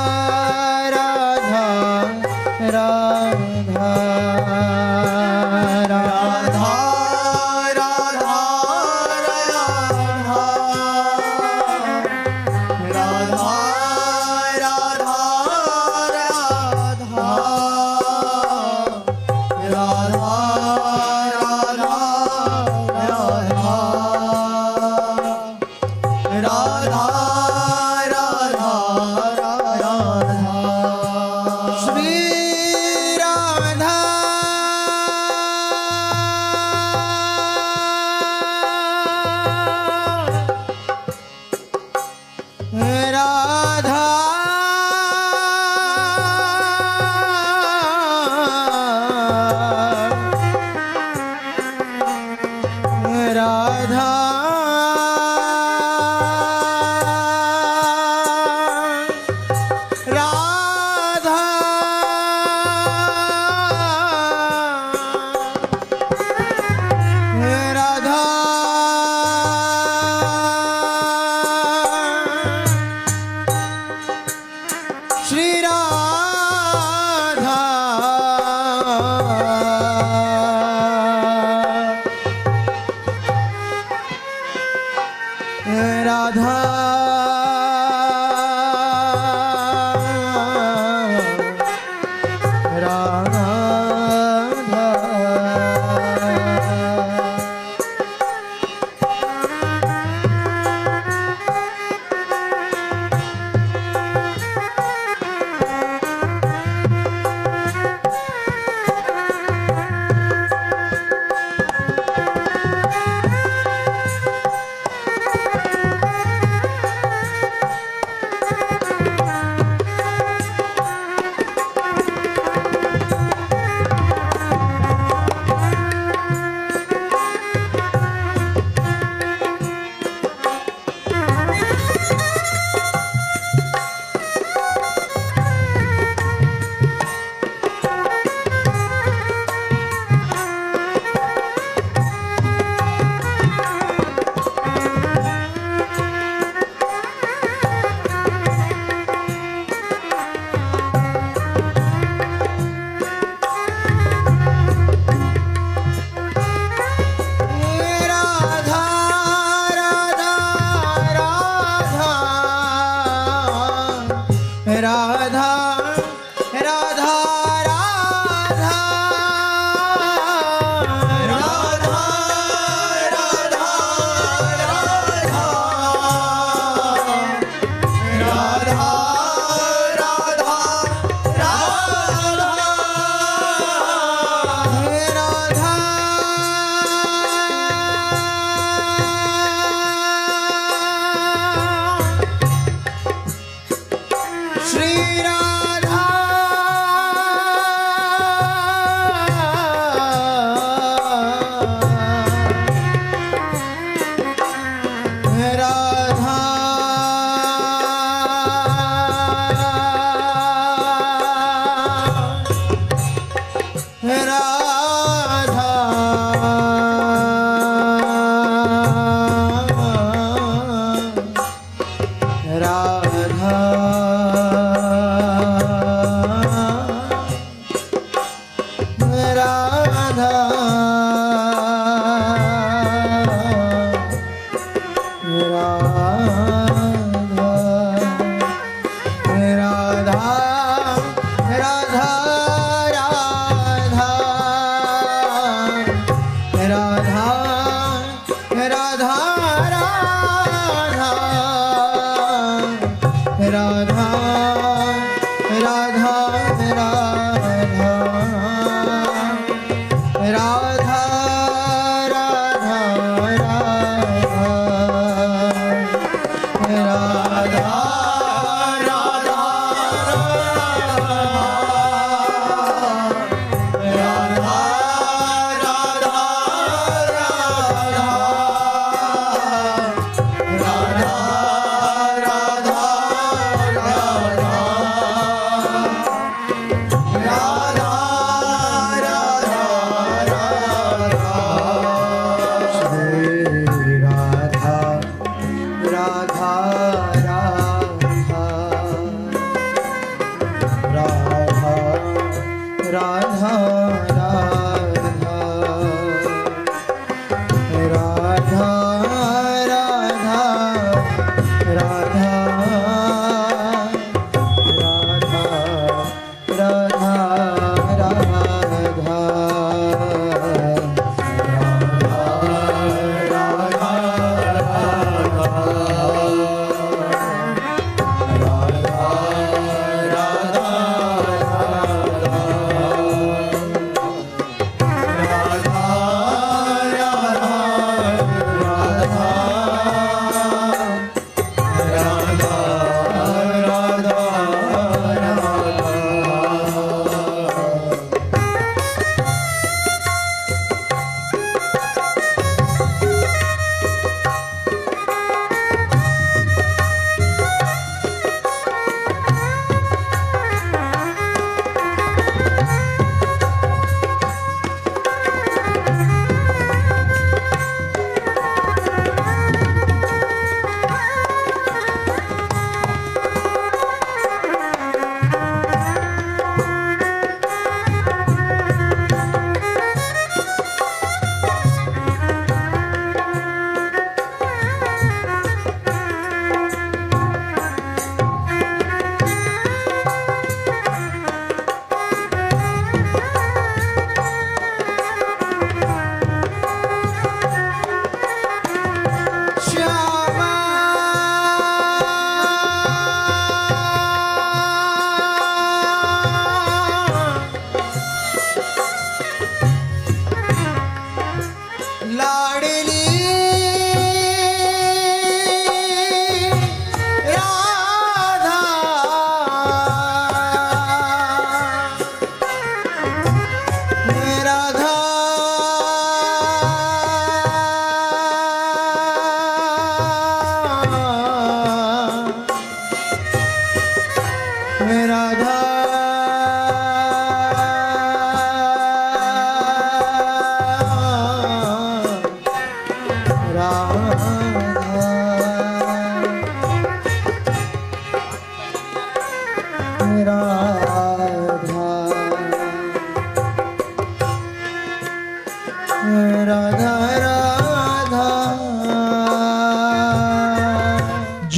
H: राधा राधा राधा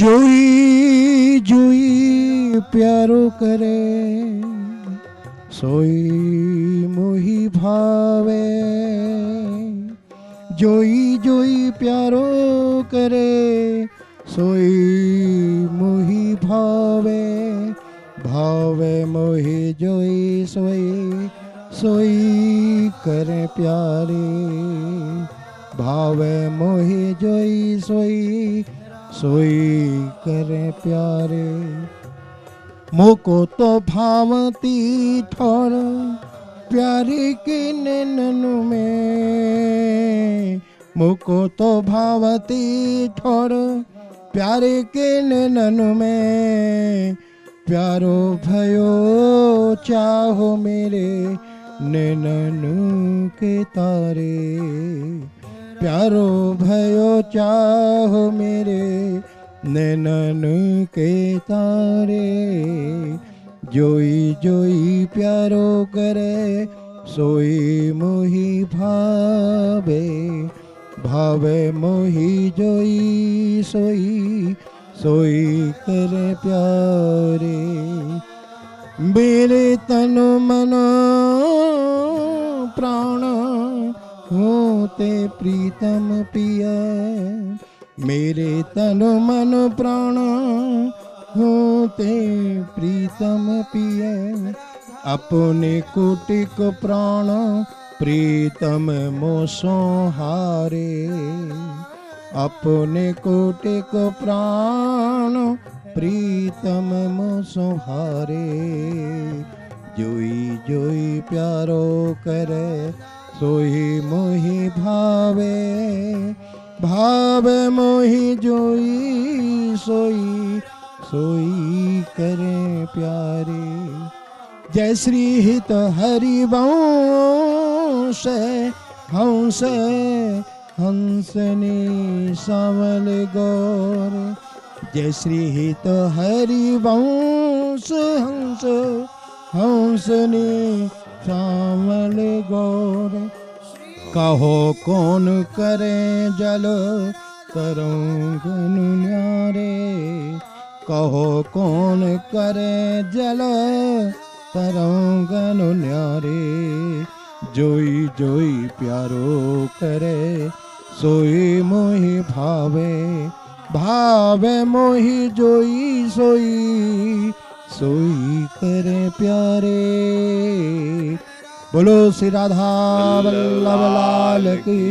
H: जोई जोई प्यारो करे सोई मोहि भावे, जोई जोई प्यारो करे सोई मोहि भावे, भावे मोहि जोई सोई सोई करे प्यारे, भावे मोहि जोई सोई सोई करे प्यारे। मोको तो भावती ठोर प्यारी के नैनन में, मोको तो भावती ठोर प्यारे के नैनन में, प्यारो भयो चाहो मेरे नैनन के तारे, प्यारो भयो चाहो मेरे नैनन के तारे, जोई जोई प्यारो करे सोई मोहि भावे, भावे मोहि जोई सोई सोई करे प्यारे। मेरे तन मन प्राण होते प्रीतम पिया, मेरे तन मन प्राण होते प्रीतम पिया, अपने कोटिक प्राण प्रीतम मोसो हारे, अपने कोटिक प्राण प्रीतम मोसो हारे, जोई जोई प्यारो करे सोई मोहि भावे, भावे मोहि जोई सोई सोई करे प्यारे। जय श्री हित हरि वंश हंस हंसने सावल गौर, जय श्री हित हरि वंश हंस हंसने सावल गौर। कहो कौन करे जल तरंगन न्यारे, कहो कौन करे जल तरंगन न्यारे, जोई जोई प्यारो करे सोई मोहि भावे, भावे मोहि जोई सोई सोई करे प्यारे। बोलो श्री राधा वल्लभ लाल की।